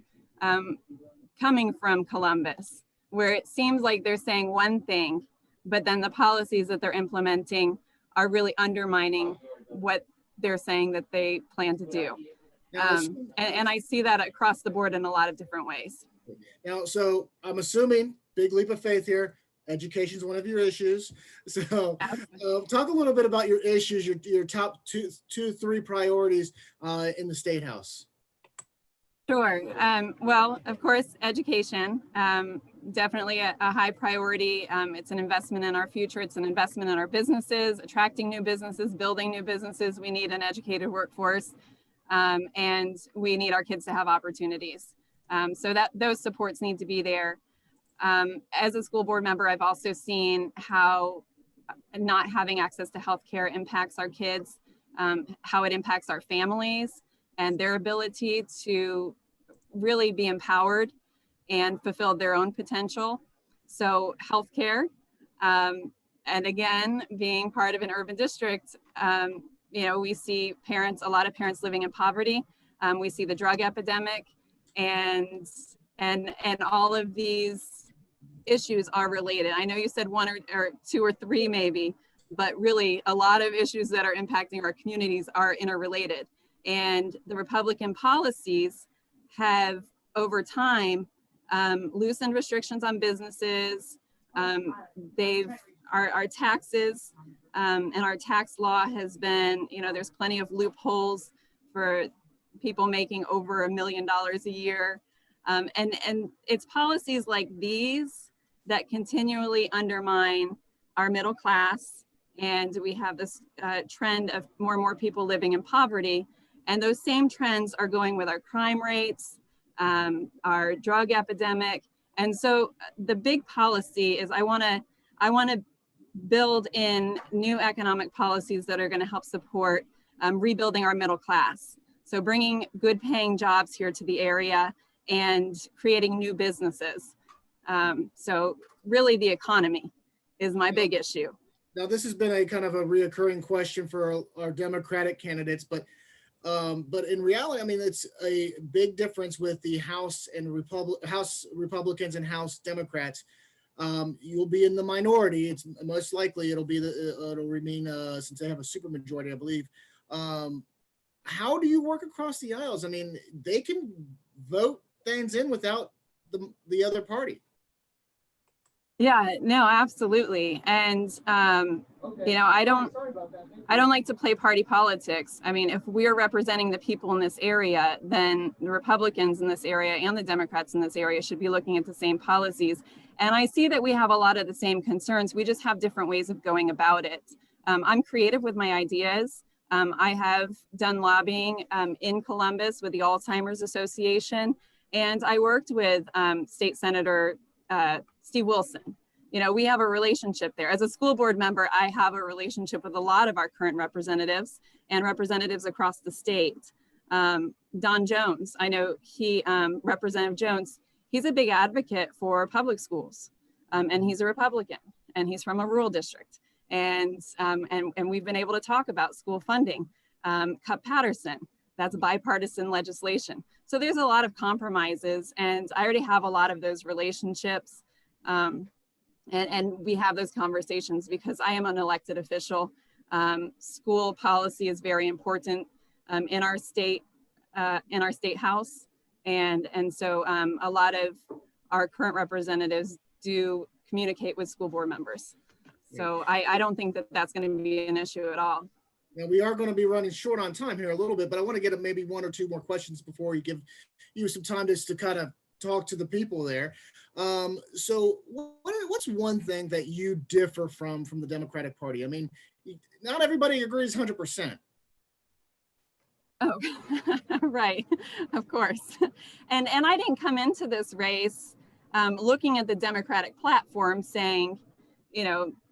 Speaker 12: coming from Columbus, where it seems like they're saying one thing, but then the policies that they're implementing are really undermining what they're saying that they plan to do. And I see that across the board in a lot of different ways.
Speaker 1: Now, so I'm assuming, big leap of faith here, education is one of your issues. So talk a little bit about your issues, your top 3 priorities in the State House.
Speaker 12: Sure. Well, of course, education, definitely a high priority. It's an investment in our future. It's an investment in our businesses, attracting new businesses, building new businesses. We need an educated workforce, and we need our kids to have opportunities. So that those supports need to be there. As a school board member, I've also seen how not having access to healthcare impacts our kids, how it impacts our families and their ability to really be empowered and fulfill their own potential. So healthcare, and again, being part of an urban district, you know, we see a lot of parents living in poverty. We see the drug epidemic, and all of these issues are related. I know you said 1 or 2 or 3 maybe, but really a lot of issues that are impacting our communities are interrelated. And the Republican policies have over time loosened restrictions on businesses, Our taxes and our tax law has been, there's plenty of loopholes for people making over $1 million a year. And it's policies like these that continually undermine our middle class. And we have this trend of more and more people living in poverty. And those same trends are going with our crime rates, our drug epidemic. And so the big policy is I want to build in new economic policies that are going to help support rebuilding our middle class. So bringing good paying jobs here to the area and creating new businesses. So really the economy is my big issue.
Speaker 1: Now, this has been a kind of a reoccurring question for our Democratic candidates, but in reality, I mean, it's a big difference with the House and House Republicans and House Democrats. You'll be in the minority. It's most likely it'll remain since they have a supermajority, I believe. How do you work across the aisles? I mean, they can vote things in without the other party.
Speaker 12: Yeah, no, absolutely. And, I don't like to play party politics. I mean, if we're representing the people in this area, then the Republicans in this area and the Democrats in this area should be looking at the same policies. And I see that we have a lot of the same concerns. We just have different ways of going about it. I'm creative with my ideas. I have done lobbying in Columbus with the Alzheimer's Association, and I worked with State Senator Steve Wilson. We have a relationship there. As a school board member, I have a relationship with a lot of our current representatives and representatives across the state. Don Jones, I know Representative Jones, he's a big advocate for public schools, and he's a Republican, and he's from a rural district. And we've been able to talk about school funding. Cup Patterson, that's bipartisan legislation. So there's a lot of compromises, and I already have a lot of those relationships. And we have those conversations because I am an elected official. School policy is very important in our state house. And so a lot of our current representatives do communicate with school board members. So I don't think that that's going to be an issue at all.
Speaker 1: Now, we are going to be running short on time here a little bit, but I want to get maybe one or two more questions before we give you some time just to kind of talk to the people there. So what's one thing that you differ from the Democratic Party? I mean, not everybody agrees 100%.
Speaker 12: Oh, right, of course. And I didn't come into this race looking at the Democratic platform saying,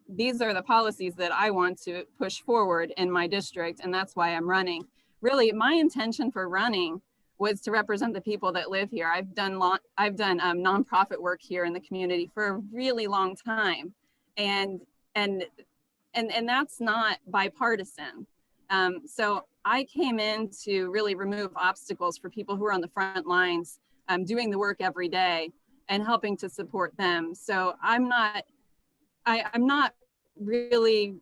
Speaker 12: these are the policies that I want to push forward in my district, and that's why I'm running. Really, my intention for running was to represent the people that live here. I've done nonprofit work here in the community for a really long time, and that's not bipartisan. So I came in to really remove obstacles for people who are on the front lines, doing the work every day and helping to support them. So I'm not really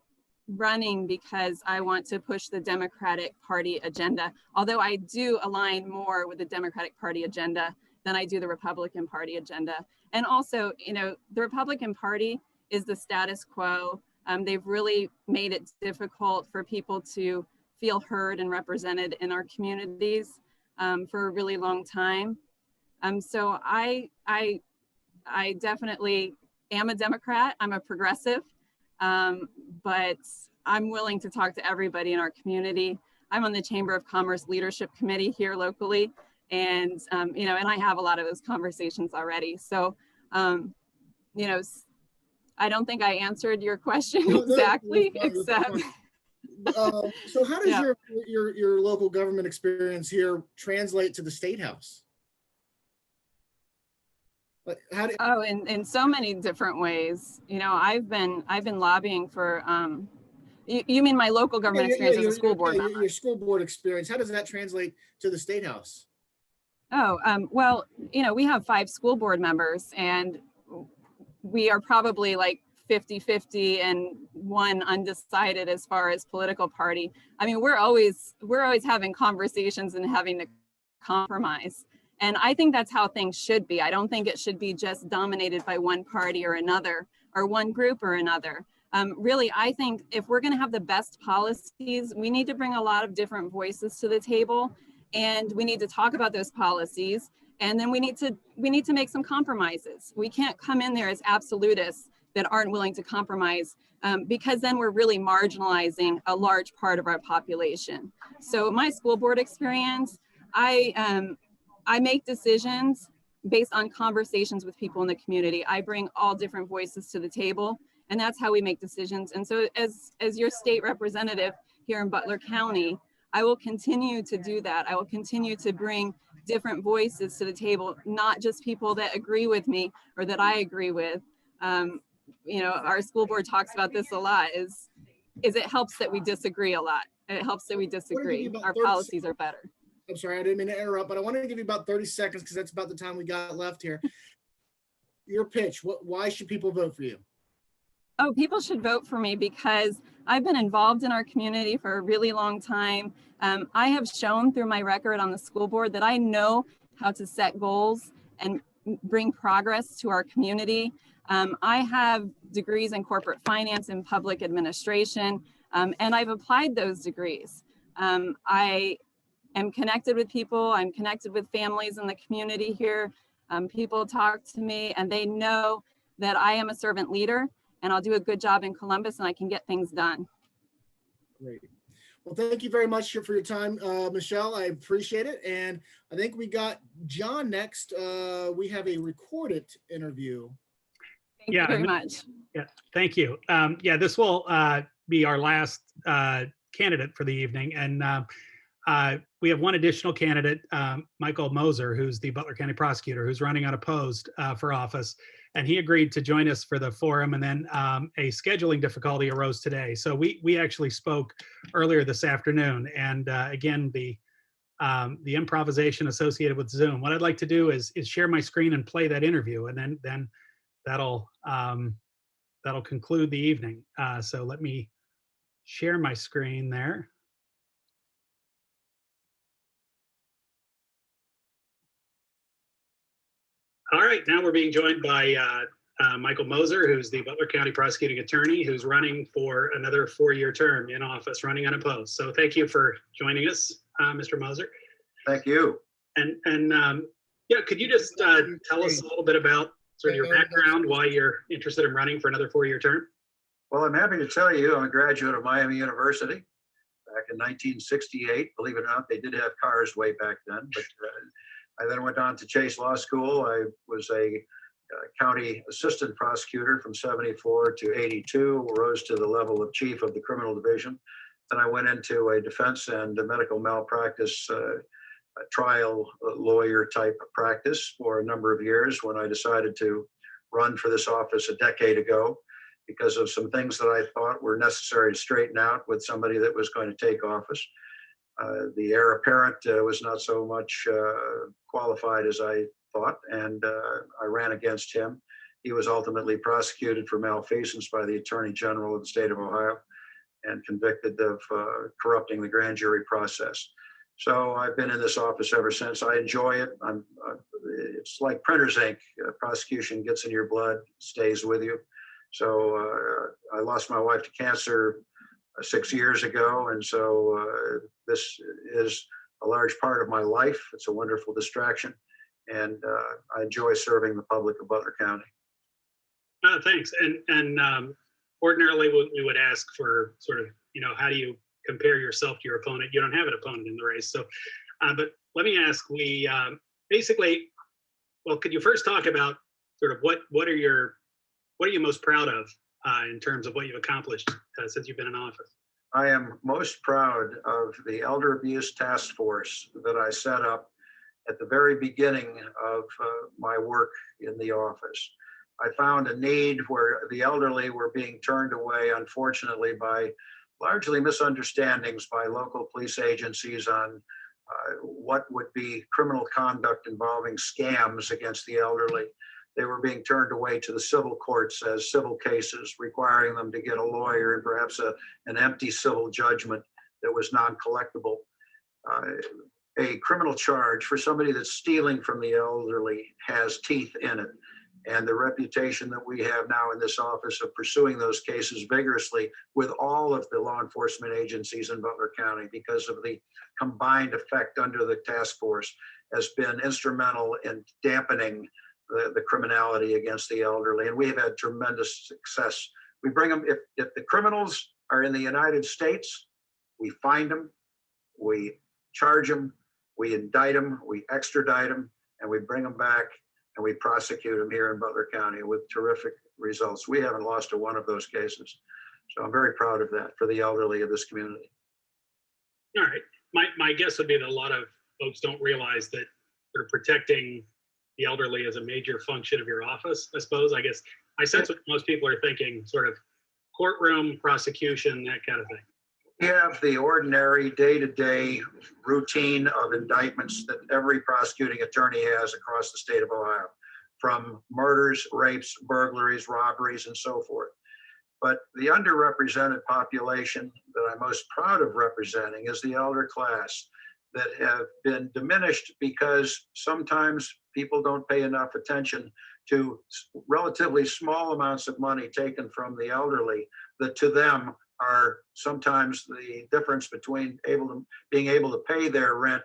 Speaker 12: running because I want to push the Democratic Party agenda, although I do align more with the Democratic Party agenda than I do the Republican Party agenda. And also, the Republican Party is the status quo. They've really made it difficult for people to feel heard and represented in our communities for a really long time. So I definitely am a Democrat. I'm a progressive. But I'm willing to talk to everybody in our community. I'm on the Chamber of Commerce Leadership Committee here locally, and and I have a lot of those conversations already. So, I don't think I answered your question exactly, except.
Speaker 1: So how does your local government experience here translate to the State House?
Speaker 12: In so many different ways. I've been lobbying for. You mean my local government experience as a school board member?
Speaker 1: Your school board experience. How does that translate to the State House?
Speaker 12: Well, we have 5 school board members, and we are probably like 50-50 and one undecided as far as political party. I mean, we're always having conversations and having to compromise. And I think that's how things should be. I don't think it should be just dominated by one party or another, or one group or another. Really, I think if we're going to have the best policies, we need to bring a lot of different voices to the table, and we need to talk about those policies. And then we need to make some compromises. We can't come in there as absolutists that aren't willing to compromise, because then we're really marginalizing a large part of our population. So my school board experience, I make decisions based on conversations with people in the community. I bring all different voices to the table, and that's how we make decisions. And so as your state representative here in Butler County, I will continue to do that. I will continue to bring different voices to the table, not just people that agree with me or that I agree with. You know, our school board talks about this a lot, is it helps that we disagree a lot. It helps that we disagree. Our policies are better.
Speaker 1: I'm sorry, I didn't mean to interrupt, but I wanted to give you about 30 seconds because that's about the time we got left here. Your pitch, why should people vote for you?
Speaker 12: Oh, people should vote for me because I've been involved in our community for a really long time. I have shown through my record on the school board that I know how to set goals and bring progress to our community. I have degrees in corporate finance and public administration, and I've applied those degrees. I am connected with people. I'm connected with families in the community here. People talk to me and they know that I am a servant leader, and I'll do a good job in Columbus and I can get things done.
Speaker 1: Great. Well, thank you very much for your time, Michelle. I appreciate it. And I think we got John next. We have a recorded interview.
Speaker 12: Thank you very much.
Speaker 2: Yeah, thank you. Yeah, this will be our last candidate for the evening. And we have one additional candidate, Michael Moser, who's the Butler County prosecutor, who's running unopposed for office. And he agreed to join us for the forum, and then a scheduling difficulty arose today. So we actually spoke earlier this afternoon, and again, the improvisation associated with Zoom. What I'd like to do is share my screen and play that interview, and then that'll conclude the evening. So let me share my screen there. All right, now we're being joined by Michael Moser, who's the Butler County prosecuting attorney, who's running for another 4-year term in office, running unopposed. So thank you for joining us, Mr. Moser.
Speaker 13: Thank you.
Speaker 2: And yeah, could you just tell us a little bit about sort of your background, why you're interested in running for another 4-year term?
Speaker 13: Well, I'm happy to tell you I'm a graduate of Miami University back in 1968. Believe it or not, they did have cars way back then, but I then went on to Chase Law School. I was a county assistant prosecutor from 74 to 82, rose to the level of chief of the criminal division. Then I went into a defense and a medical malpractice trial lawyer type practice for a number of years when I decided to run for this office a decade ago because of some things that I thought were necessary to straighten out with somebody that was going to take office. The heir apparent was not so much qualified as I thought, and I ran against him. He was ultimately prosecuted for malfeasance by the Attorney General of the state of Ohio and convicted of corrupting the grand jury process. So I've been in this office ever since. I enjoy it. It's like printer's ink. Prosecution gets in your blood, stays with you. So I lost my wife to cancer 6 years ago, and so this is a large part of my life. It's a wonderful distraction, and I enjoy serving the public of Butler County.
Speaker 2: Thanks. And ordinarily we would ask for sort of, how do you compare yourself to your opponent? You don't have an opponent in the race. So, but let me ask, we basically, well, could you first talk about sort of what are you most proud of in terms of what you've accomplished since you've been in office?
Speaker 13: I am most proud of the Elder Abuse Task Force that I set up at the very beginning of my work in the office. I found a need where the elderly were being turned away, unfortunately, by largely misunderstandings by local police agencies on what would be criminal conduct involving scams against the elderly. They were being turned away to the civil courts as civil cases, requiring them to get a lawyer and perhaps an empty civil judgment that was non-collectible. a criminal charge for somebody that's stealing from the elderly has teeth in it. And the reputation that we have now in this office of pursuing those cases vigorously with all of the law enforcement agencies in Butler County because of the combined effect under the task force has been instrumental in dampening the criminality against the elderly. And we have had tremendous success. We bring them, if the criminals are in the United States, we find them, we charge them, we indict them, we extradite them, and we bring them back and we prosecute them here in Butler County with terrific results. We haven't lost a one of those cases. So I'm very proud of that for the elderly of this community.
Speaker 2: All right. My guess would be that a lot of folks don't realize that they're protecting the elderly is a major function of your office, I suppose. I guess I sense what most people are thinking, sort of courtroom, prosecution, that kind of thing.
Speaker 13: We have the ordinary day-to-day routine of indictments that every prosecuting attorney has across the state of Ohio, from murders, rapes, burglaries, robberies, and so forth. But the underrepresented population that I'm most proud of representing is the elder class that have been diminished because sometimes people don't pay enough attention to relatively small amounts of money taken from the elderly that to them are sometimes the difference between being able to pay their rent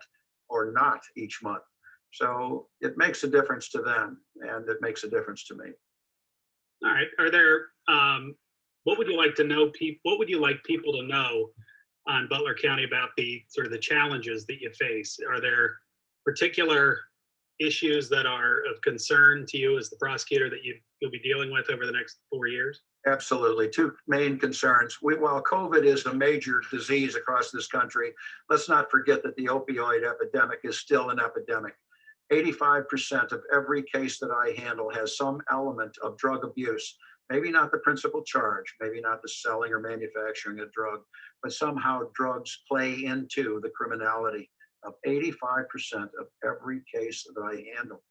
Speaker 13: or not each month. So it makes a difference to them, and it makes a difference to me.
Speaker 2: All right. Are there, what would you like to know? What would you like people to know on Butler County about the sort of the challenges that you face? Are there particular issues that are of concern to you as the prosecutor that you'll be dealing with over the next 4 years?
Speaker 13: Absolutely. Two main concerns. While COVID is a major disease across this country, let's not forget that the opioid epidemic is still an epidemic. 85% of every case that I handle has some element of drug abuse. Maybe not the principal charge, maybe not the selling or manufacturing of drug, but somehow drugs play into the criminality of 85% of every case that I handle.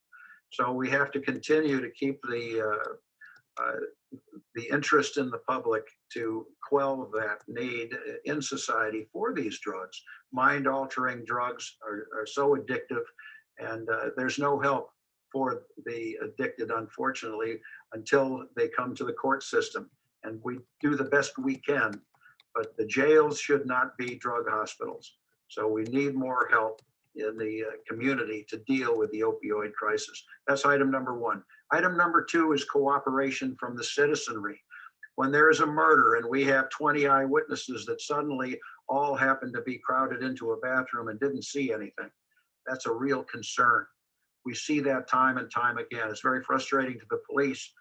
Speaker 13: So we have to continue to keep the interest in the public to quell that need in society for these drugs. Mind-altering drugs are so addictive, and there's no help for the addicted, unfortunately, until they come to the court system. And we do the best we can, but the jails should not be drug hospitals. So we need more help in the community to deal with the opioid crisis. That's item number one. Item number two is cooperation from the citizenry. When there is a murder and we have 20 eyewitnesses that suddenly all happen to be crowded into a bathroom and didn't see anything, that's a real concern. We see that time and time again. It's very frustrating to the police.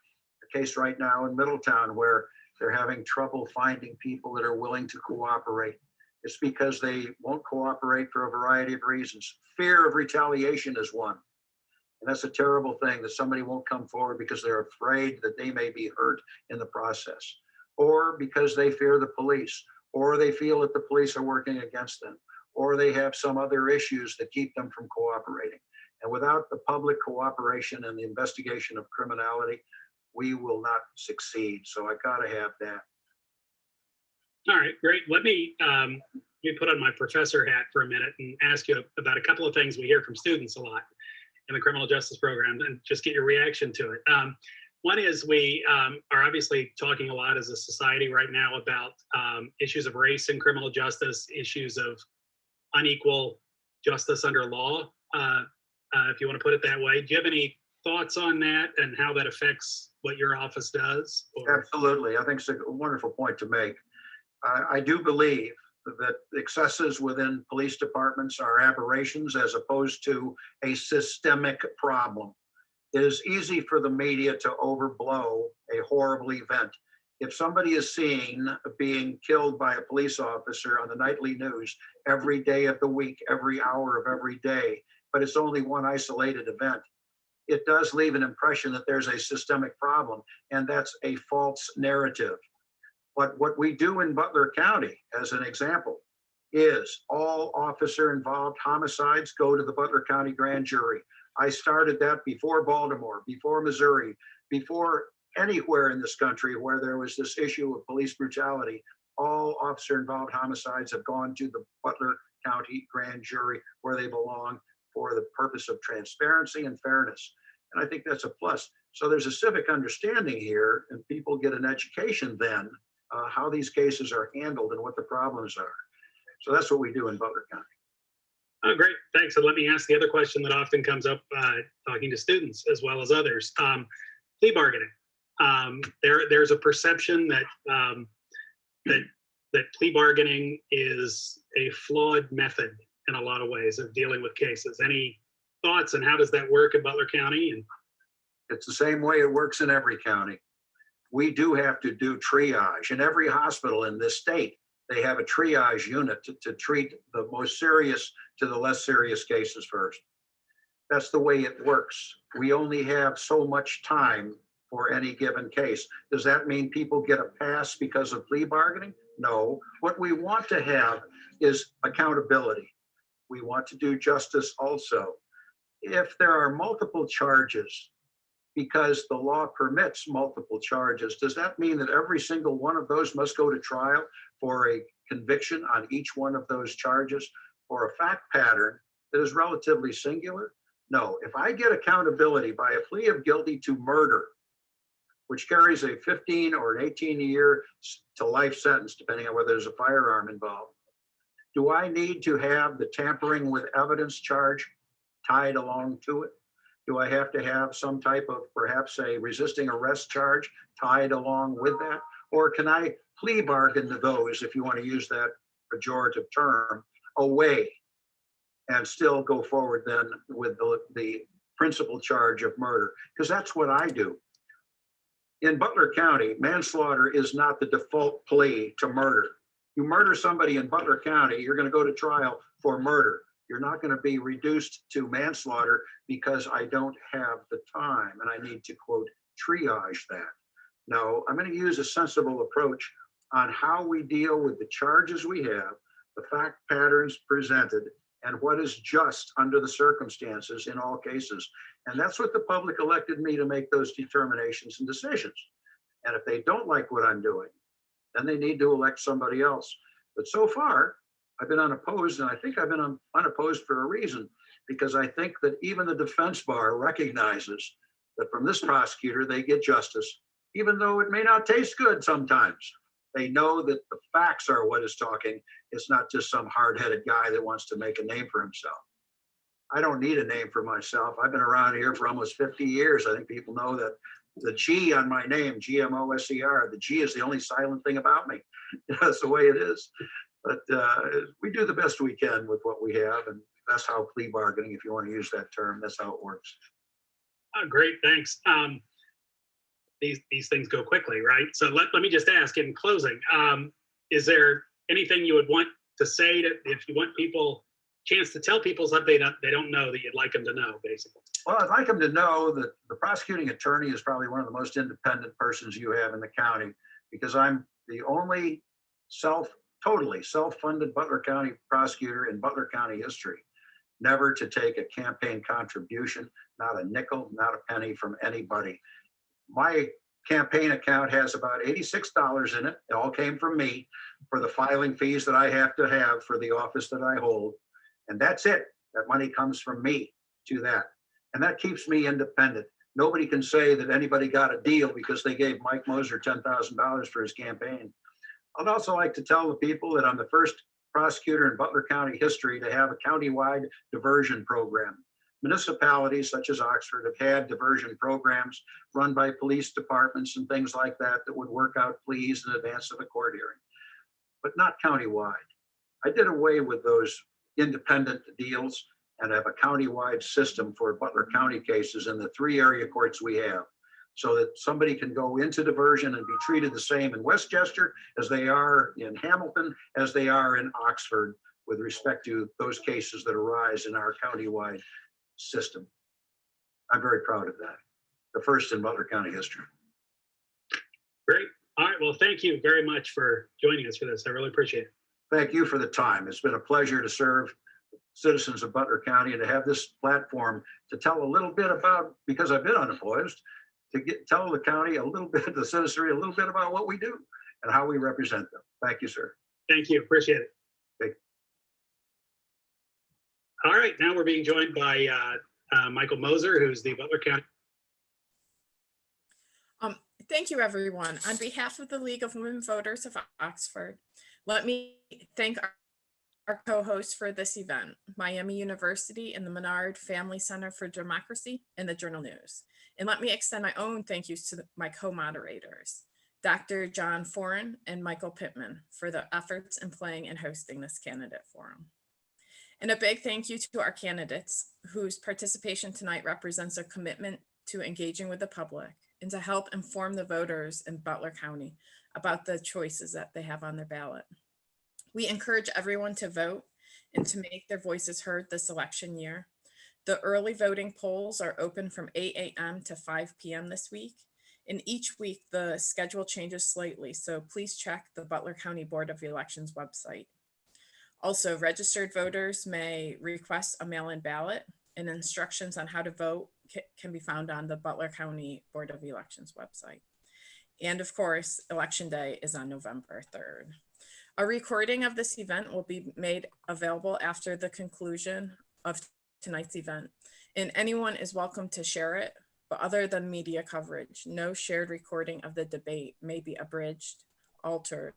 Speaker 13: A case right now in Middletown where they're having trouble finding people that are willing to cooperate. It's because they won't cooperate for a variety of reasons. Fear of retaliation is one. And that's a terrible thing, that somebody won't come forward because they're afraid that they may be hurt in the process, or because they fear the police, or they feel that the police are working against them, or they have some other issues that keep them from cooperating. And without the public cooperation and the investigation of criminality, we will not succeed. So I gotta have that.
Speaker 2: All right, great. Let me put on my professor hat for a minute and ask you about a couple of things we hear from students a lot in the criminal justice program and just get your reaction to it. One is we are obviously talking a lot as a society right now about issues of race in criminal justice, issues of unequal justice under law, if you want to put it that way. Do you have any thoughts on that and how that affects what your office does? Or?
Speaker 13: Absolutely. I think it's a wonderful point to make. I do believe that excesses within police departments are aberrations as opposed to a systemic problem. It is easy for the media to overblow a horrible event. If somebody is seen being killed by a police officer on the nightly news every day of the week, every hour of every day, but it's only one isolated event, it does leave an impression that there's a systemic problem, and that's a false narrative. But what we do in Butler County, as an example, is all officer-involved homicides go to the Butler County grand jury. I started that before Baltimore, before Missouri, before anywhere in this country where there was this issue of police brutality. All officer-involved homicides have gone to the Butler county grand jury where they belong for the purpose of transparency and fairness. And I think that's a plus. So there's a civic understanding here, and people get an education then how these cases are handled and what the problems are. So that's what we do in Butler County.
Speaker 2: Oh, great, thanks. And let me ask the other question that often comes up talking to students as well as others. Plea bargaining. There's a perception that that plea bargaining is a flawed method in a lot of ways of dealing with cases. Any thoughts on how does that work in Butler County? And
Speaker 13: it's the same way it works in every county. We do have to do triage. In every hospital in this state, they have a triage unit to treat the most serious to the less serious cases first. That's the way it works. We only have so much time for any given case. Does that mean people get a pass because of plea bargaining? No. What we want to have is accountability. We want to do justice also. If there are multiple charges, because the law permits multiple charges, does that mean that every single one of those must go to trial for a conviction on each one of those charges or a fact pattern that is relatively singular? No. If I get accountability by a plea of guilty to murder, which carries a 15 or an 18-year to life sentence, depending on whether there's a firearm involved, do I need to have the tampering with evidence charge tied along to it? Do I have to have some type of perhaps a resisting arrest charge tied along with that? Or can I plea bargain to those, if you want to use that pejorative term, away and still go forward then with the principal charge of murder? Because that's what I do. In Butler County, manslaughter is not the default plea to murder. You murder somebody in Butler County, you're going to go to trial for murder. You're not going to be reduced to manslaughter because I don't have the time and I need to, quote, triage that. No, I'm going to use a sensible approach on how we deal with the charges we have, the fact patterns presented, and what is just under the circumstances in all cases. And that's what the public elected me to make those determinations and decisions. And if they don't like what I'm doing, then they need to elect somebody else. But so far, I've been unopposed, and I think I've been unopposed for a reason, because I think that even the defense bar recognizes that from this prosecutor, they get justice, even though it may not taste good sometimes. They know that the facts are what is talking. It's not just some hard-headed guy that wants to make a name for himself. I don't need a name for myself. I've been around here for almost 50 years. I think people know that the G on my name, G-M-O-S-E-R, the G is the only silent thing about me. That's the way it is. But we do the best we can with what we have. And that's how plea bargaining, if you want to use that term, that's how it works.
Speaker 2: oh, great, thanks. These things go quickly, right? So let me just ask in closing, is there anything you would want to say to, if you want people chance to tell people something they don't know that you'd like them to know, basically?
Speaker 13: Well, I'd like them to know that the prosecuting attorney is probably one of the most independent persons you have in the county, because I'm the only totally self-funded Butler County prosecutor in Butler County history, never to take a campaign contribution, not a nickel, not a penny from anybody. My campaign account has about $86 in it. It all came from me for the filing fees that I have to have for the office that I hold. And that's it. That money comes from me to that. And that keeps me independent. Nobody can say that anybody got a deal because they gave Mike Moser $10,000 for his campaign. I'd also like to tell the people that I'm the first prosecutor in Butler County history to have a countywide diversion program. Municipalities such as Oxford have had diversion programs run by police departments and things like that that would work out pleas in advance of a court hearing, but not countywide. I did away with those independent deals and have a countywide system for Butler County cases in the 3 area courts we have, so that somebody can go into diversion and be treated the same in Westchester as they are in Hamilton, as they are in Oxford, with respect to those cases that arise in our countywide system. I'm very proud of that. The first in Butler County history.
Speaker 2: Great. All right. Well, thank you very much for joining us for this. I really appreciate it.
Speaker 13: Thank you for the time. It's been a pleasure to serve citizens of Butler County and to have this platform to tell a little bit about, because I've been unopposed, to tell the county a little bit, the citizenry, a little bit about what we do and how we represent them. Thank you, sir.
Speaker 2: Thank you. Appreciate it. All right, now we're being joined by Michael Moser, who's the Butler County.
Speaker 4: Thank you, everyone. On behalf of the League of Women Voters of Oxford, let me thank our co-hosts for this event, Miami University and the Menard Family Center for Democracy and the Journal News. And let me extend my own thank yous to my co-moderators, Dr. John Foran and Michael Pittman, for their efforts in playing and hosting this candidate forum. And a big thank you to our candidates whose participation tonight represents a commitment to engaging with the public and to help inform the voters in Butler County about the choices that they have on their ballot. We encourage everyone to vote and to make their voices heard this election year. The early voting polls are open from 8 a.m. to 5 p.m. this week. And each week the schedule changes slightly, so please check the Butler County Board of Elections website. Also, registered voters may request a mail-in ballot, and instructions on how to vote can be found on the Butler County Board of Elections website. And of course, Election Day is on November 3rd. A recording of this event will be made available after the conclusion of tonight's event, and anyone is welcome to share it, but other than media coverage, no shared recording of the debate may be abridged, altered,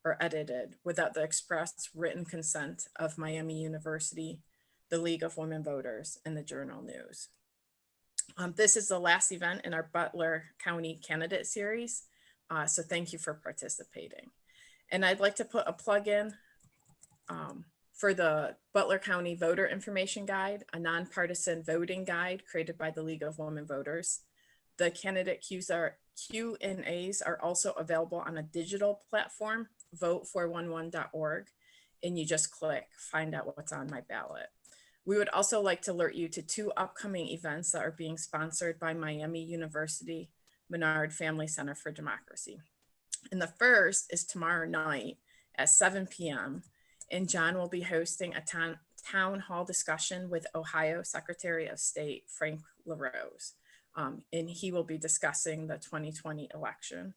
Speaker 4: or edited without the express written consent of Miami University, the League of Women Voters, and the Journal News. This is the last event in our Butler County candidate series, so thank you for participating. And I'd like to put a plug in for the Butler County Voter Information Guide, a nonpartisan voting guide created by the League of Women Voters. The candidate Q&As are also available on a digital platform, vote411.org, and you just click find out what's on my ballot. We would also like to alert you to 2 upcoming events that are being sponsored by Miami University Menard Family Center for Democracy. And the first is tomorrow night at 7 p.m. and John will be hosting a town hall discussion with Ohio Secretary of State Frank LaRose, and he will be discussing the 2020 election.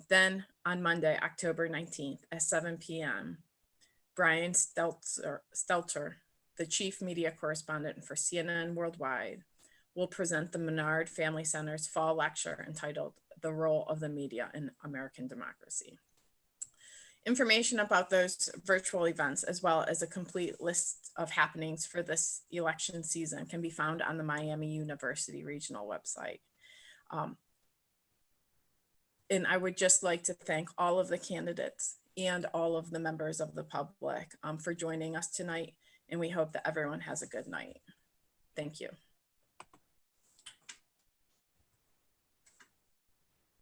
Speaker 4: Then on Monday, October 19th at 7 p.m., Brian Stelter, the chief media correspondent for CNN Worldwide, will present the Menard Family Center's fall lecture entitled "The Role of the Media in American Democracy." Information about those virtual events, as well as a complete list of happenings for this election season, can be found on the Miami University Regional website. And I would just like to thank all of the candidates and all of the members of the public for joining us tonight. And we hope that everyone has a good night. Thank you.